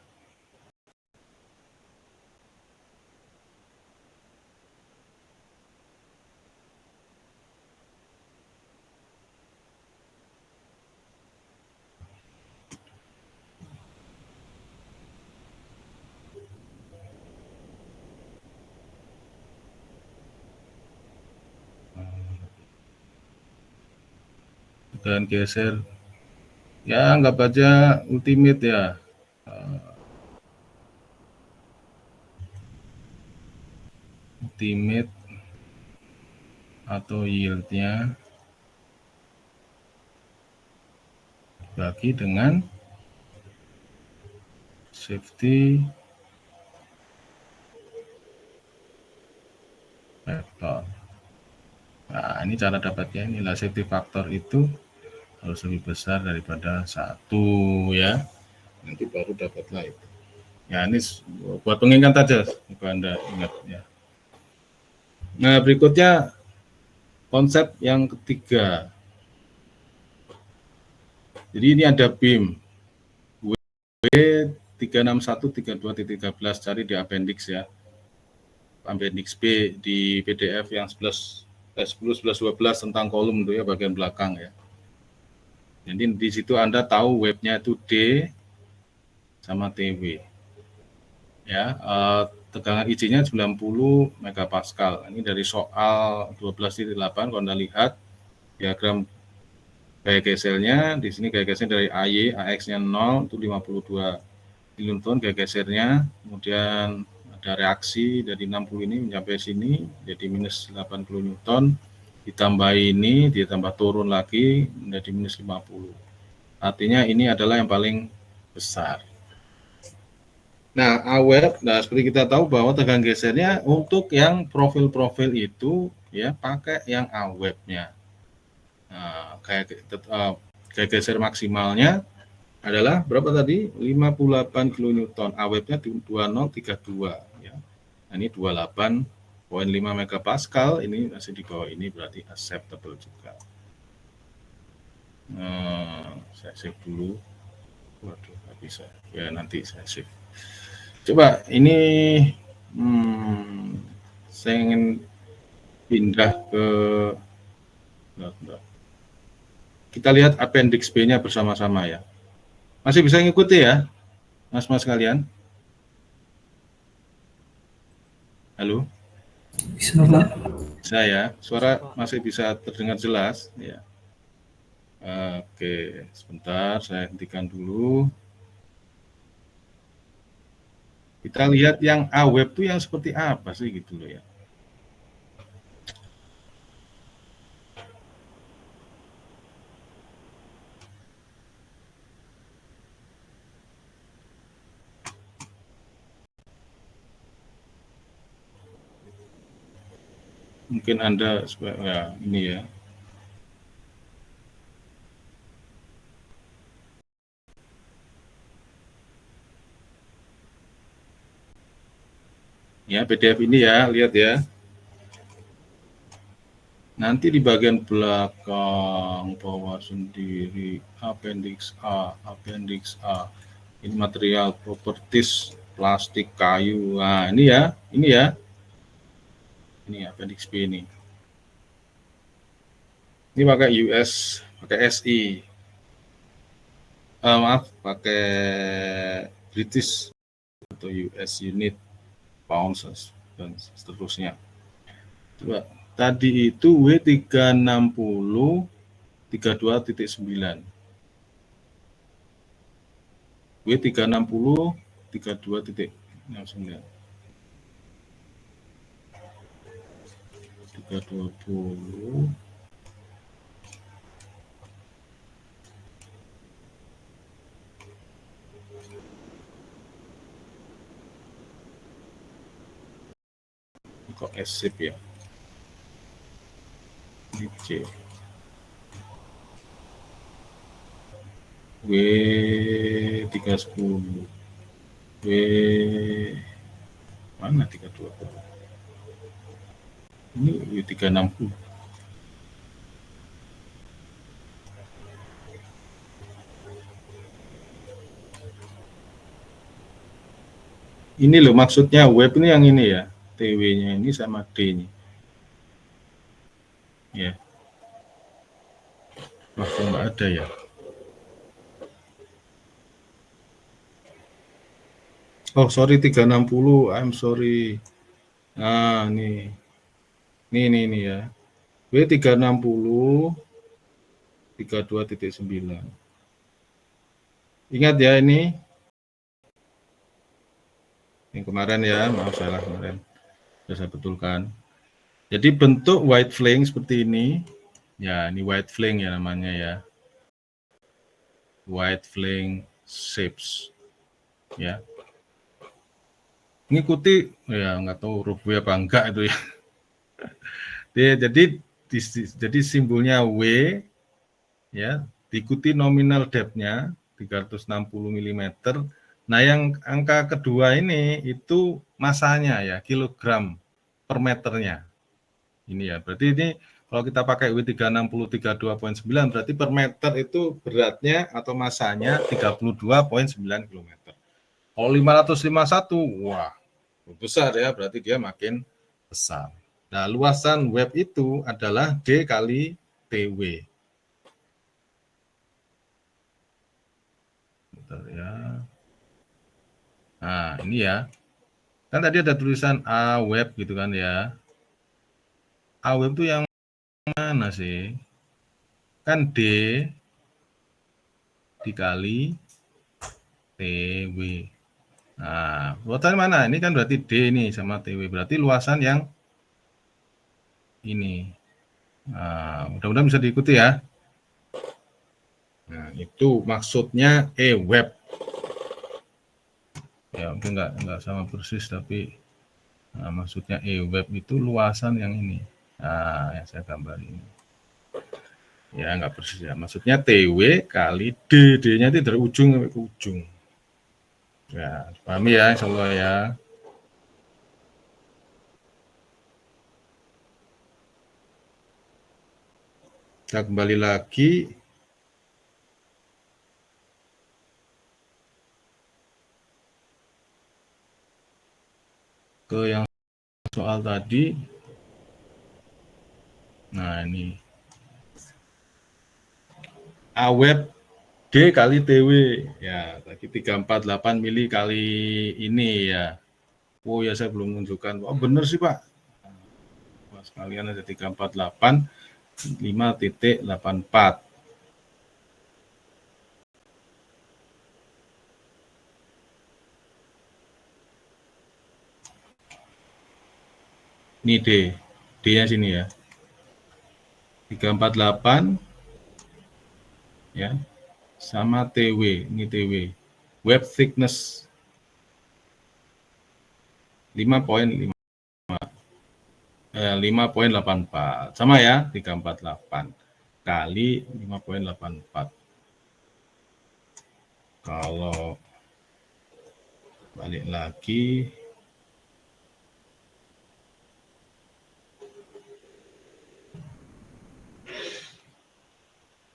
Tegangan geser ya anggap aja ultimate ya, ultimate atau yieldnya bagi dengan safety factor. Nah, ini cara dapatnya, inilah safety factor itu harus lebih besar daripada 1 ya. Nanti baru dapatlah itu. Ya, ini buat pengingat aja supaya Anda ingat ya. Nah, berikutnya konsep yang ketiga. Jadi ini ada BIM W36132.13, cari di appendix ya. Appendix B di PDF yang 11, 10, 11, 12 tentang kolom itu ya, bagian belakang ya. Jadi di situ Anda tahu webnya itu D sama TW. Ya, tegangan izinnya 90 megapascal. Ini dari soal 12.8 kalau Anda lihat diagram gaya gesernya, di sini gaya geser dari AY, AX-nya 0 itu 52 kilonewton gaya gesernya. Kemudian ada reaksi dari 60 ini mencapai sini jadi minus 8 kilonewton, ditambah ini ditambah turun lagi menjadi minus 50. Artinya ini adalah yang paling besar. Nah, AWEB, nah seperti kita tahu bahwa tegangan gesernya untuk yang profil-profil itu ya pakai yang AWEB-nya. Nah, gaya geser maksimalnya adalah berapa tadi? 58 kilonewton. AWEB-nya 2032 ya. Nah, ini 28,5 megapascal, ini masih di bawah ini berarti acceptable juga. Saya save dulu. Waduh, nggak bisa. Ya nanti saya save. Coba ini saya ingin pindah ke kita lihat appendix B-nya bersama-sama ya. Masih bisa ngikuti ya, mas-mas kalian? Halo? Bisa, Pak. Bisa ya, suara masih bisa terdengar jelas ya. Oke, sebentar saya hentikan dulu. Kita lihat yang AWEB itu yang seperti apa sih gitu loh ya. Mungkin Anda ya, ini ya. Ya, PDF ini ya, lihat ya. Nanti di bagian belakang bawah sendiri appendix A. Ini material properties plastik, kayu. Nah, ini ya. Ini appendix B ini. Ini pakai US, pakai SI. Maaf, pakai British atau US unit, pounds dan seterusnya. Coba tadi itu W360 32.9. W360 32.9. 320 kok S-sip ya, ini C. W310 W mana 320 ini W360. Ini loh maksudnya web ini yang ini ya, TW-nya ini sama D-nya. Ya. Wah, kok nggak ada ya? Oh, sorry 360, I'm sorry. Nah, nih. Nih ya. W360 32.9. Ingat ya ini. Yang kemarin ya, maaf salah kemarin. Sudah saya betulkan. Jadi bentuk white flank seperti ini. Ya, ini white flank ya namanya ya. White flank shapes. Ya. Ngikuti ya nggak tahu huruf W apa enggak itu ya. Jadi simbolnya W ya, diikuti nominal depth-nya 360 mm. Nah, yang angka kedua ini itu masanya ya, kilogram per meternya. Ini ya, berarti ini kalau kita pakai W360 32.9 berarti per meter itu beratnya atau masanya 32.9 km. Kalau 551, wah, besar ya, berarti dia makin besar. Nah, luasan web itu adalah D kali TW. Bentar ya. Nah, ini ya. Kan tadi ada tulisan A web gitu kan ya. A web itu yang mana sih? Kan D dikali TW. Nah, luasan mana? Ini kan berarti D ini sama TW. Berarti luasan yang ini. Nah, mudah-mudahan bisa diikuti ya. Nah, itu maksudnya web. Ya, mungkin nggak sama persis, tapi nah, maksudnya web itu luasan yang ini. Nah, yang saya gambar ini. Ya, nggak persis ya. Maksudnya TW kali D. D-nya itu dari ujung sampai ke ujung. Ya, pahami ya, insya Allah ya. Kita kembali lagi. Ke yang soal tadi. Nah, ini. AWeb D kali TW. Ya, tadi 348 mili kali ini ya. Oh ya, saya belum menunjukkan. Oh, benar sih, Pak. Wah, sekalian ada 348 5.84. Ini D. D-nya sini ya. 348 ya. Sama TW, ini TW. Web thickness 5.5 5.84. Sama ya, 348 kali 5.84. Kalau balik lagi,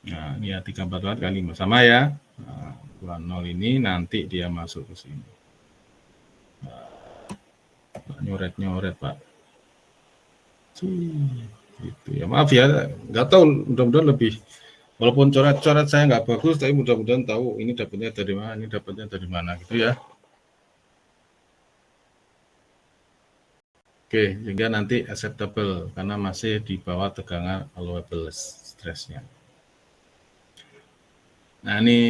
nah ini ya 348 kali 5 sama ya. Nah, 20 ini nanti dia masuk ke sini. nyoret-nyoret Pak. Gitu ya, maaf ya, nggak tahu, mudah-mudahan lebih, walaupun coret-coret saya nggak bagus, tapi mudah-mudahan tahu ini dapatnya dari mana, ini dapatnya dari mana gitu ya. Oke, sehingga nanti acceptable karena masih di bawah tegangan allowable stressnya. Nah, ini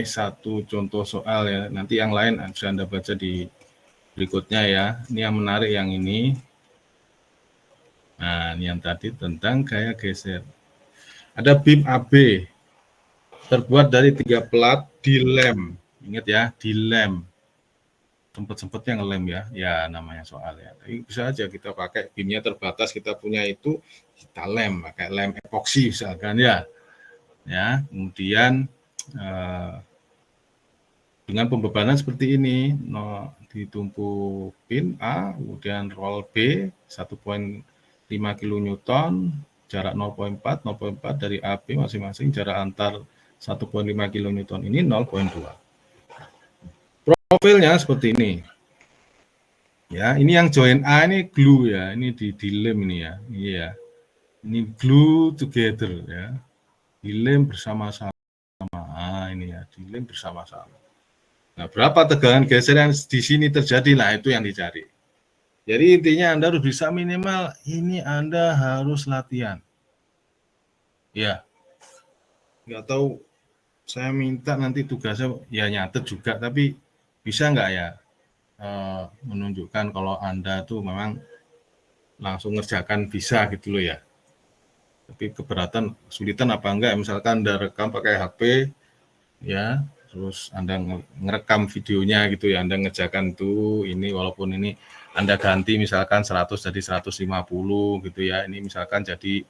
satu contoh soal ya. Nanti yang lain bisa Anda baca di berikutnya ya. Ini yang menarik yang ini. Nah, ini yang tadi tentang gaya geser. Ada beam AB terbuat dari 3 plat dilem. Ingat ya, dilem. Sempet-sempetnya ngelem ya. Ya, namanya soal ya. Tapi bisa aja kita pakai beamnya terbatas, kita punya itu, kita lem, pakai lem epoksi misalkan ya. Ya, kemudian dengan pembebanan seperti ini, ditumpuk pin A, kemudian roll B 1,5 kilonewton, jarak 0,4 dari AB masing-masing, jarak antar 1,5 kilonewton ini 0,2. Profilnya seperti ini. Ya, ini yang join A ini glue ya, ini dilem ini ya. Iya. Ini glue together ya. Dilem bersama-sama. Ah, ini ya, dilem bersama-sama. Nah, berapa tegangan geser yang di sini terjadi? Nah, itu yang dicari. Jadi intinya Anda harus bisa minimal, ini Anda harus latihan. Ya, nggak tahu, saya minta nanti tugasnya ya nyatet juga, tapi bisa nggak ya menunjukkan kalau Anda tuh memang langsung ngerjakan bisa gitu loh ya. Tapi keberatan, kesulitan apa enggak, misalkan Anda rekam pakai HP, ya, terus Anda ngerekam videonya gitu ya, Anda ngerjakan tuh ini, walaupun ini Anda ganti misalkan 100 jadi 150 gitu ya, ini misalkan jadi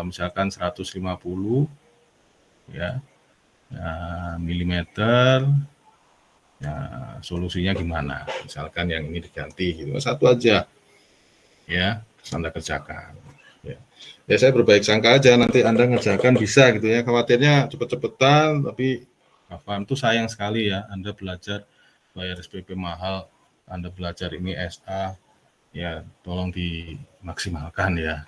misalkan 150 ya, milimeter, ya, solusinya gimana, misalkan yang ini diganti gitu, satu aja ya, terus Anda kerjakan ya. Ya, saya berbaik sangka aja nanti Anda ngerjakan bisa gitu ya, khawatirnya cepet-cepetan tapi paham tuh sayang sekali ya, Anda belajar bayar SPP mahal, Anda belajar ini SA, ya tolong dimaksimalkan ya.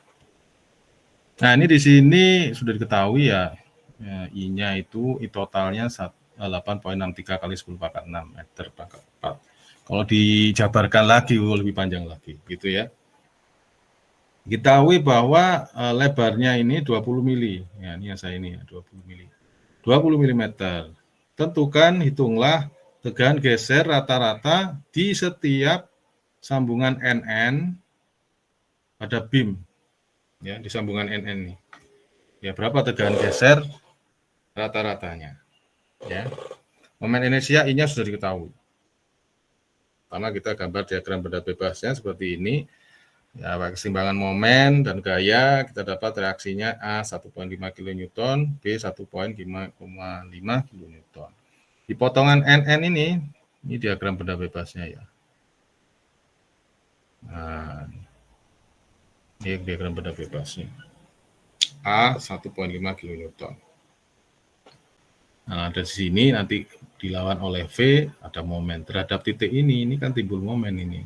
Nah, ini di sini sudah diketahui ya, I-nya itu I totalnya 8,63 kali 10 pangkat 6 meter pangkat 4. Kalau dijabarkan lagi lebih panjang lagi gitu ya. Diketahui bahwa lebarnya ini 20 mili. Ya, ini yang saya ini ya, 20 mili. 20 mm. Tentukan, hitunglah tegangan geser rata-rata di setiap sambungan NN pada beam. Ya, di sambungan NN ini. Ya, berapa tegangan geser rata-ratanya. Ya. Momen inersia I-nya sudah diketahui. Karena kita gambar diagram benda bebasnya seperti ini. Ya, keseimbangan momen dan gaya, kita dapat reaksinya A 1,5 kN, B 1,5 kN. Di potongan NN ini diagram benda bebasnya ya. Nah, ini diagram benda bebasnya. A 1,5 kN. Nah, dari sini nanti dilawan oleh V, ada momen terhadap titik ini kan timbul momen ini.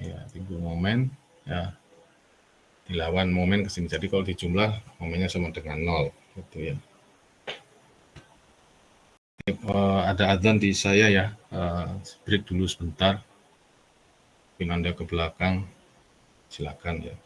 Ya, timbul momen, ya, dilawan momen ke sini. Jadi kalau dijumlah momennya sama dengan 0 gitu ya. Ada adzan di saya ya, break dulu sebentar. Mungkin Anda ke belakang, silakan ya.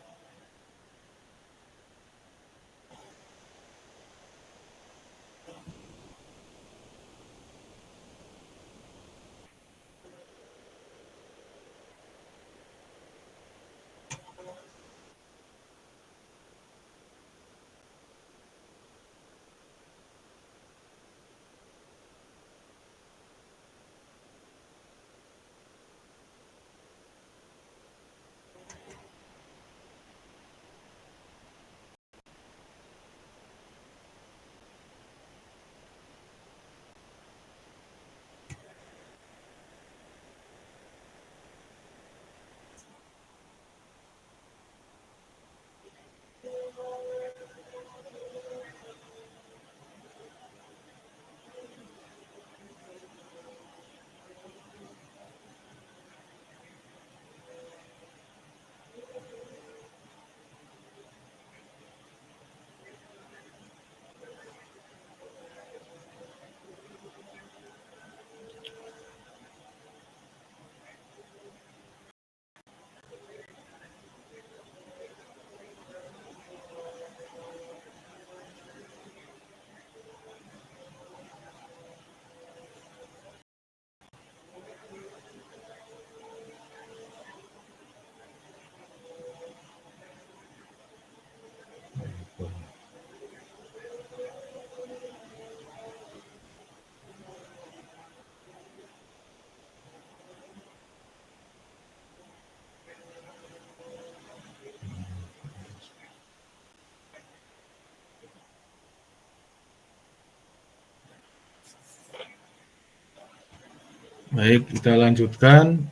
Baik, kita lanjutkan.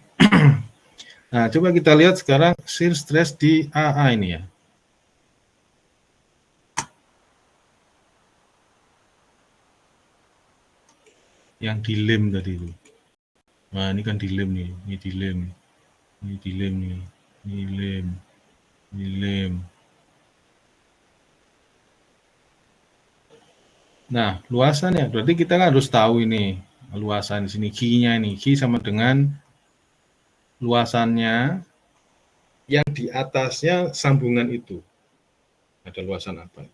Nah, coba kita lihat sekarang shear stress di AA ini ya. Yang dilem tadi itu. Nah, ini kan dilem nih, ini dilem. Ini dilem nih, ini lem, ini lem. Nah, luasannya berarti kita kan harus tahu ini luasan di sini Q-nya ini. Q sama dengan luasannya yang di atasnya sambungan itu. Ada luasan apa?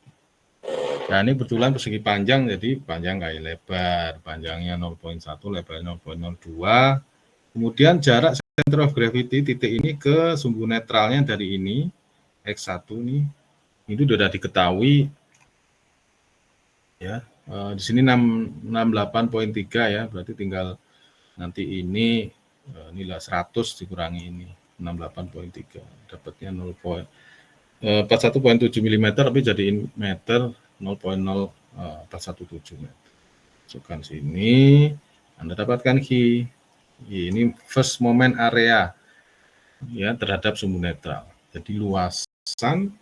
Nah, ini kebetulan persegi panjang, jadi panjang kali lebar. Panjangnya 0,1, lebarnya 0,02. Kemudian jarak center of gravity titik ini ke sumbu netralnya dari ini, X1 nih, itu sudah diketahui ya. Di sini 68,3 ya, berarti tinggal nanti ini nilai 100 dikurangi ini 68,3, dapatnya 41,7 mm, tapi jadiin meter 0,0417 meter. Masukkan sini, Anda dapatkan Q. Ini first moment area ya terhadap sumbu netral. Jadi luasan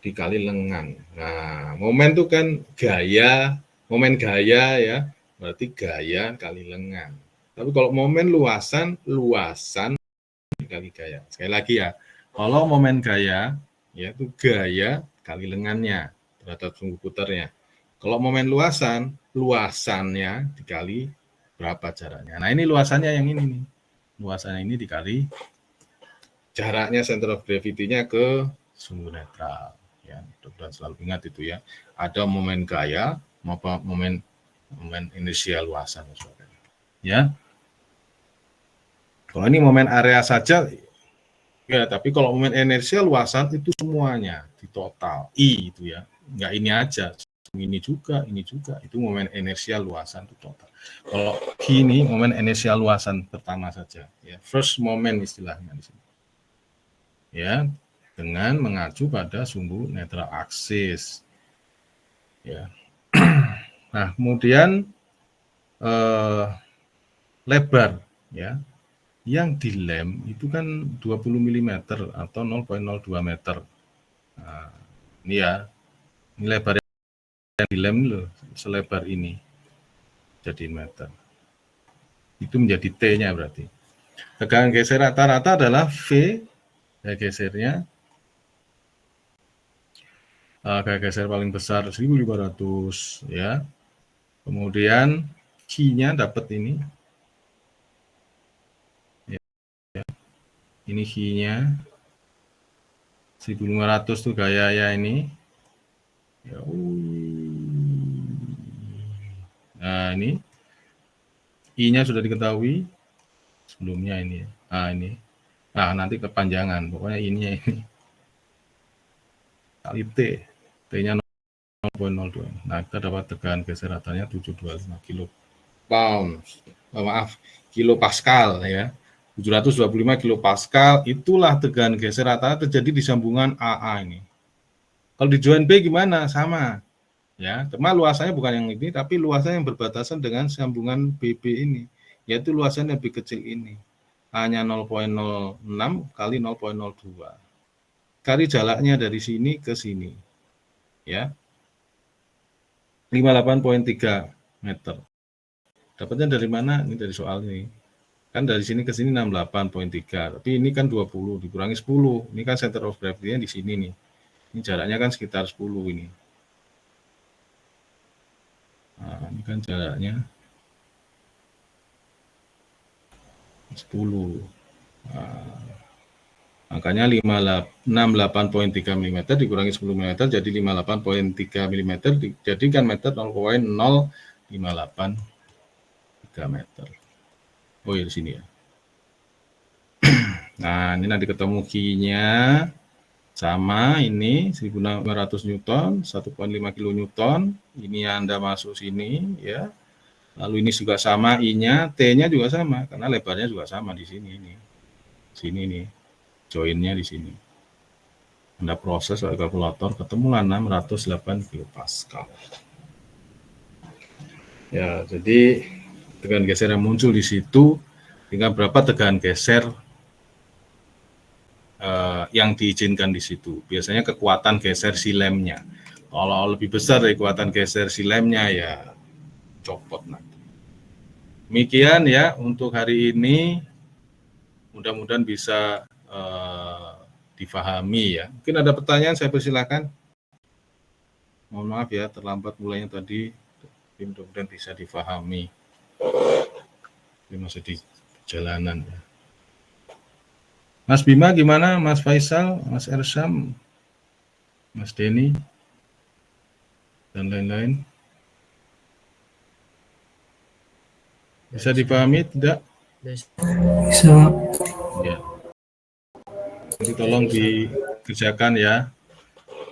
dikali lengan. Nah, momen itu kan gaya, momen gaya ya, berarti gaya kali lengan. Tapi kalau momen luasan, luasan dikali gaya. Sekali lagi ya, kalau momen gaya, ya itu gaya kali lengannya terhadap sumbu putarnya. Kalau momen luasan, luasannya dikali berapa jaraknya. Nah, ini luasannya yang ini nih. Luasannya ini dikali jaraknya center of gravity-nya ke sumbu netral. Ya, dan selalu ingat itu ya. Ada momen gaya maupun momen inersial luasan. Ya. Kalau ini momen area saja, ya, tapi kalau momen inersial luasan itu semuanya di total I itu ya, nggak ini aja, ini juga, itu momen inersial luasan itu total. Kalau ini momen inersial luasan pertama saja, ya, first moment istilahnya di sini, ya, dengan mengacu pada sumbu netral aksis, ya. Nah, kemudian lebar, ya. Yang dilem itu kan 20 mm atau 0,02 meter. Nah, ini ya, ini lebar yang dilem loh, selebar ini jadi meter. Itu menjadi T-nya berarti. Tegangan geser rata-rata adalah V, gaya gesernya. Gaya geser paling besar 1500 ya. Kemudian Q-nya dapat ini. Ini Q-nya 1500 tuh gaya ya ini. Ya, nah, ini I-nya sudah diketahui sebelumnya ini. Nah, ini. Nah, nanti kepanjangan. Pokoknya I-nya ini. Kali T. T-nya 0,02. Nah, kita dapat tegangan geser ratanya 725 kilo pound. Kilo pascal ya. 725 kilopascal, itulah tegangan geser rata terjadi di sambungan AA ini. Kalau di join B gimana? Sama. Ya, cuma luasannya bukan yang ini, tapi luasannya yang berbatasan dengan sambungan BB ini, yaitu luasannya lebih kecil ini. Hanya 0,06 kali 0,02. Kali jaraknya dari sini ke sini. Ya. 58,3 meter. Dapatnya dari mana? Ini dari soal ini. Kan dari sini ke sini 68,3, tapi ini kan 20 dikurangi 10. Ini kan center of gravity-nya di sini nih. Ini jaraknya kan sekitar 10 ini. Nah, ini kan jaraknya 10. Nah, angkanya 68,3 mm dikurangi 10 mm jadi 58,3 mm, dijadikan meter 0,0583 meter. Oh ya di sini ya. Nah, ini nanti ketemu Q-nya sama ini 1.500 Newton, 1,5 kilonewton. Ini Anda masuk sini ya. Lalu ini juga sama I-nya, T-nya juga sama karena lebarnya juga sama di sini ini. Sini nih. Joinnya di sini. Anda proses pakai kalkulator ketemulah 608 kilopascal. Ya, jadi Tegangan geser yang muncul di situ, tinggal berapa tegangan geser yang diizinkan di situ. Biasanya kekuatan geser si lemnya. Kalau lebih besar dari kekuatan geser si lemnya, ya copot nanti. Demikian ya untuk hari ini. Mudah-mudahan bisa difahami ya. Mungkin ada pertanyaan, saya persilakan. Mohon maaf ya, terlambat mulainya tadi. Mudah-mudahan bisa difahami. Ini masih di jalanan ya. Mas Bima gimana? Mas Faisal, Mas Ersyam, Mas Denny, dan lain-lain. Bisa dipahami tidak? Bisa. Ya. Jadi tolong dikerjakan ya.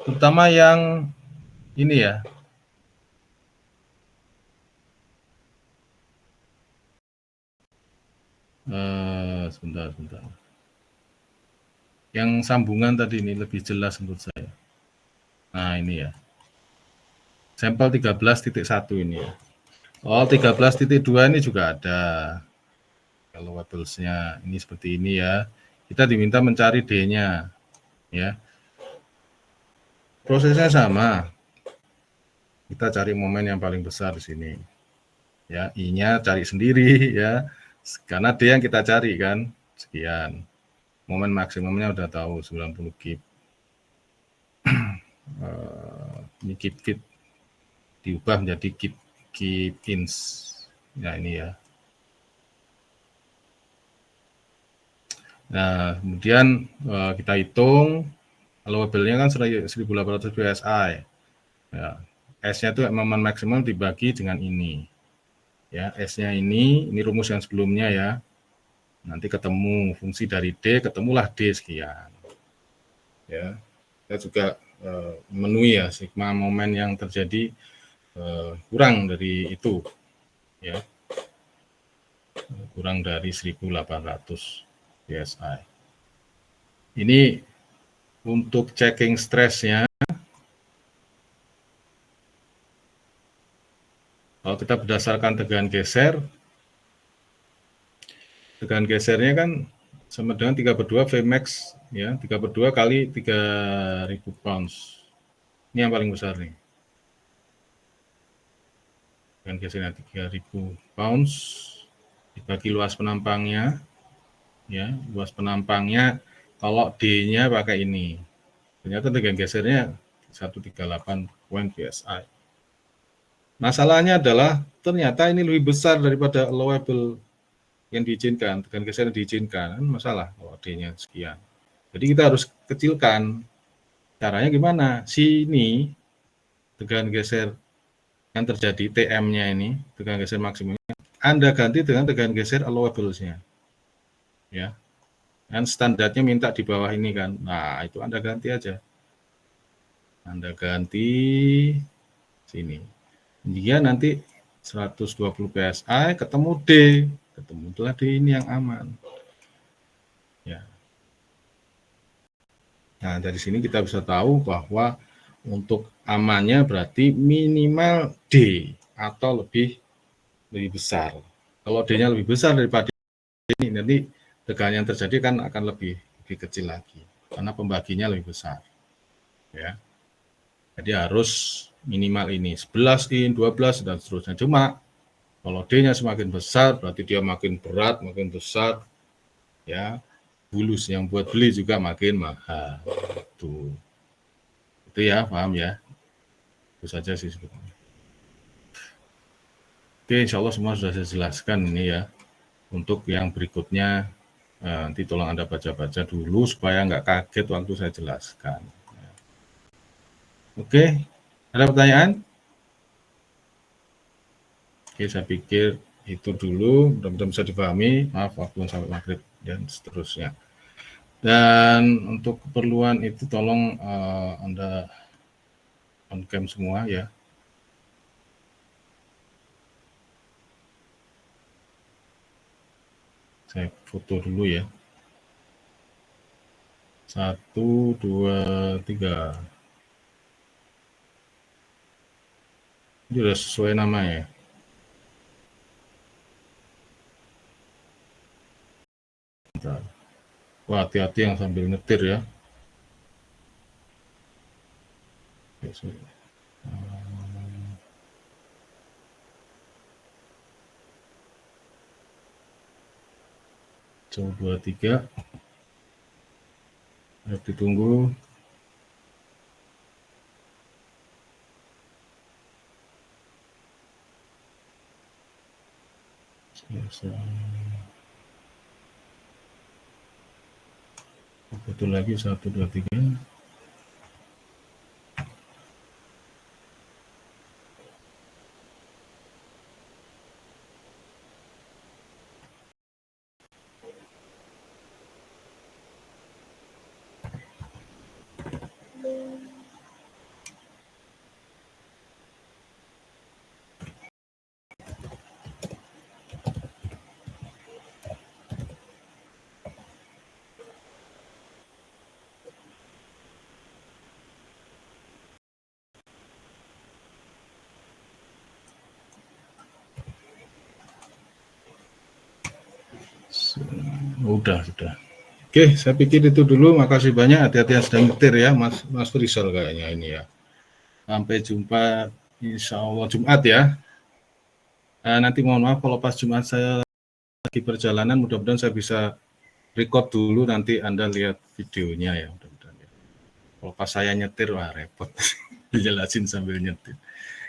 Terutama yang ini ya. Sebentar. Yang sambungan tadi ini lebih jelas menurut saya. Nah ini ya. Sampel 13.1 ini ya. Oh 13.2 ini juga ada. Kalau wattles-nya ini seperti ini ya. Kita diminta mencari D-nya. Ya. Prosesnya sama. Kita cari momen yang paling besar di sini. Ya, I-nya cari sendiri ya. Karena D yang kita cari kan sekian. Momen maksimumnya udah tahu 90 kip. Ini kip fit diubah menjadi kip ins. Ya ini ya. Nah, kemudian kita hitung allowable-nya kan 1800 psi. Ya, S-nya itu momen maksimum dibagi dengan ini. Ya, S-nya ini rumus yang sebelumnya ya. Nanti ketemu fungsi dari D, ketemulah D sekian. Ya, kita juga memenuhi ya sigma momen yang terjadi kurang dari itu. Ya. Kurang dari 1800 psi. Ini untuk checking stressnya, kalau kita berdasarkan tegangan gesernya kan sama dengan 3/2 Vmax ya, 3/2 kali 3000 pounds. Ini yang paling besar nih. Tegangan gesernya 3000 pounds dibagi luas penampangnya ya, luas penampangnya kalau D-nya pakai ini. Ternyata tegangan gesernya 138 psi. Masalahnya adalah ternyata ini lebih besar daripada allowable yang diizinkan, tegangan geser yang diizinkan, masalah kalau D-nya sekian. Jadi kita harus kecilkan. Caranya gimana? Sini tegangan geser yang terjadi TM-nya ini, tegangan geser maksimumnya, Anda ganti dengan tegangan geser allowable-nya. Ya. Dan standarnya minta di bawah ini kan. Nah, itu Anda ganti aja. Anda ganti sini. Dia nanti 120 psi ketemu D, ketemulah D ini yang aman. Ya. Nah, dari sini kita bisa tahu bahwa untuk amannya berarti minimal D atau lebih besar. Kalau D-nya lebih besar daripada ini, nanti tegangan yang terjadi kan akan lebih kecil lagi karena pembaginya lebih besar. Ya. Jadi harus minimal ini 11 in, 12 dan seterusnya. Cuma kalau D-nya semakin besar berarti dia makin berat, makin besar. Ya. Bulus yang buat beli juga makin mahal. Tuh. Itu ya, paham ya? Itu saja sih sebetulnya. Oke, insya Allah semua sudah saya jelaskan ini ya. Untuk yang berikutnya, nanti tolong Anda baca-baca dulu supaya nggak kaget waktu saya jelaskan. Oke, ada pertanyaan? Oke, saya pikir itu dulu, mudah-mudahan bisa dipahami. Maaf, waktu sampai maghrib dan seterusnya. Dan untuk keperluan itu tolong Anda on cam semua ya. Saya foto dulu ya. 1, 2, 3. Ini sudah sesuai nama ya. Wah, hati-hati yang sambil nyetir ya. Oke, sorry. Coba 2, 3. Harap ditunggu. Betul lagi 1, 2, 3. Sudah. Oke, saya pikir itu dulu. Makasih banyak. Hati-hati yang sedang nyetir ya, Mas Rizal kayaknya ini ya. Sampai jumpa insya Allah Jumat ya. Nanti mohon maaf kalau pas Jumat saya lagi perjalanan, mudah-mudahan saya bisa record dulu, nanti Anda lihat videonya ya. Mudah-mudahan ya. Kalau pas saya nyetir, wah repot. Dijelasin sambil nyetir.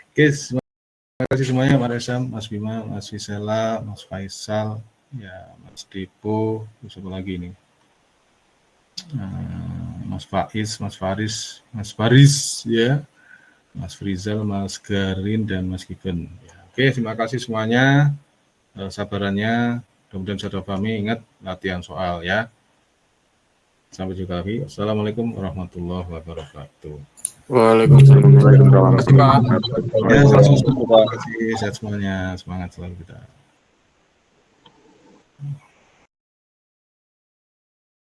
Oke, terima kasih semuanya, Mas Resam, Mas Bima, Mas Wisela, Mas Faisal, ya, Mas Depo, siapa lagi ini? Mas Faiz, Mas Faris, ya, Mas Frizal, Mas Garin, dan Mas Given. Ya, oke, terima kasih semuanya, sabarannya, mudah-mudahan bisa dipahami. Ingat latihan soal ya. Sampai jumpa lagi. Assalamualaikum warahmatullahi wabarakatuh. Waalaikumsalam. Terima kasih Pak. Ya, terima kasih sehat semuanya, semangat selalu kita.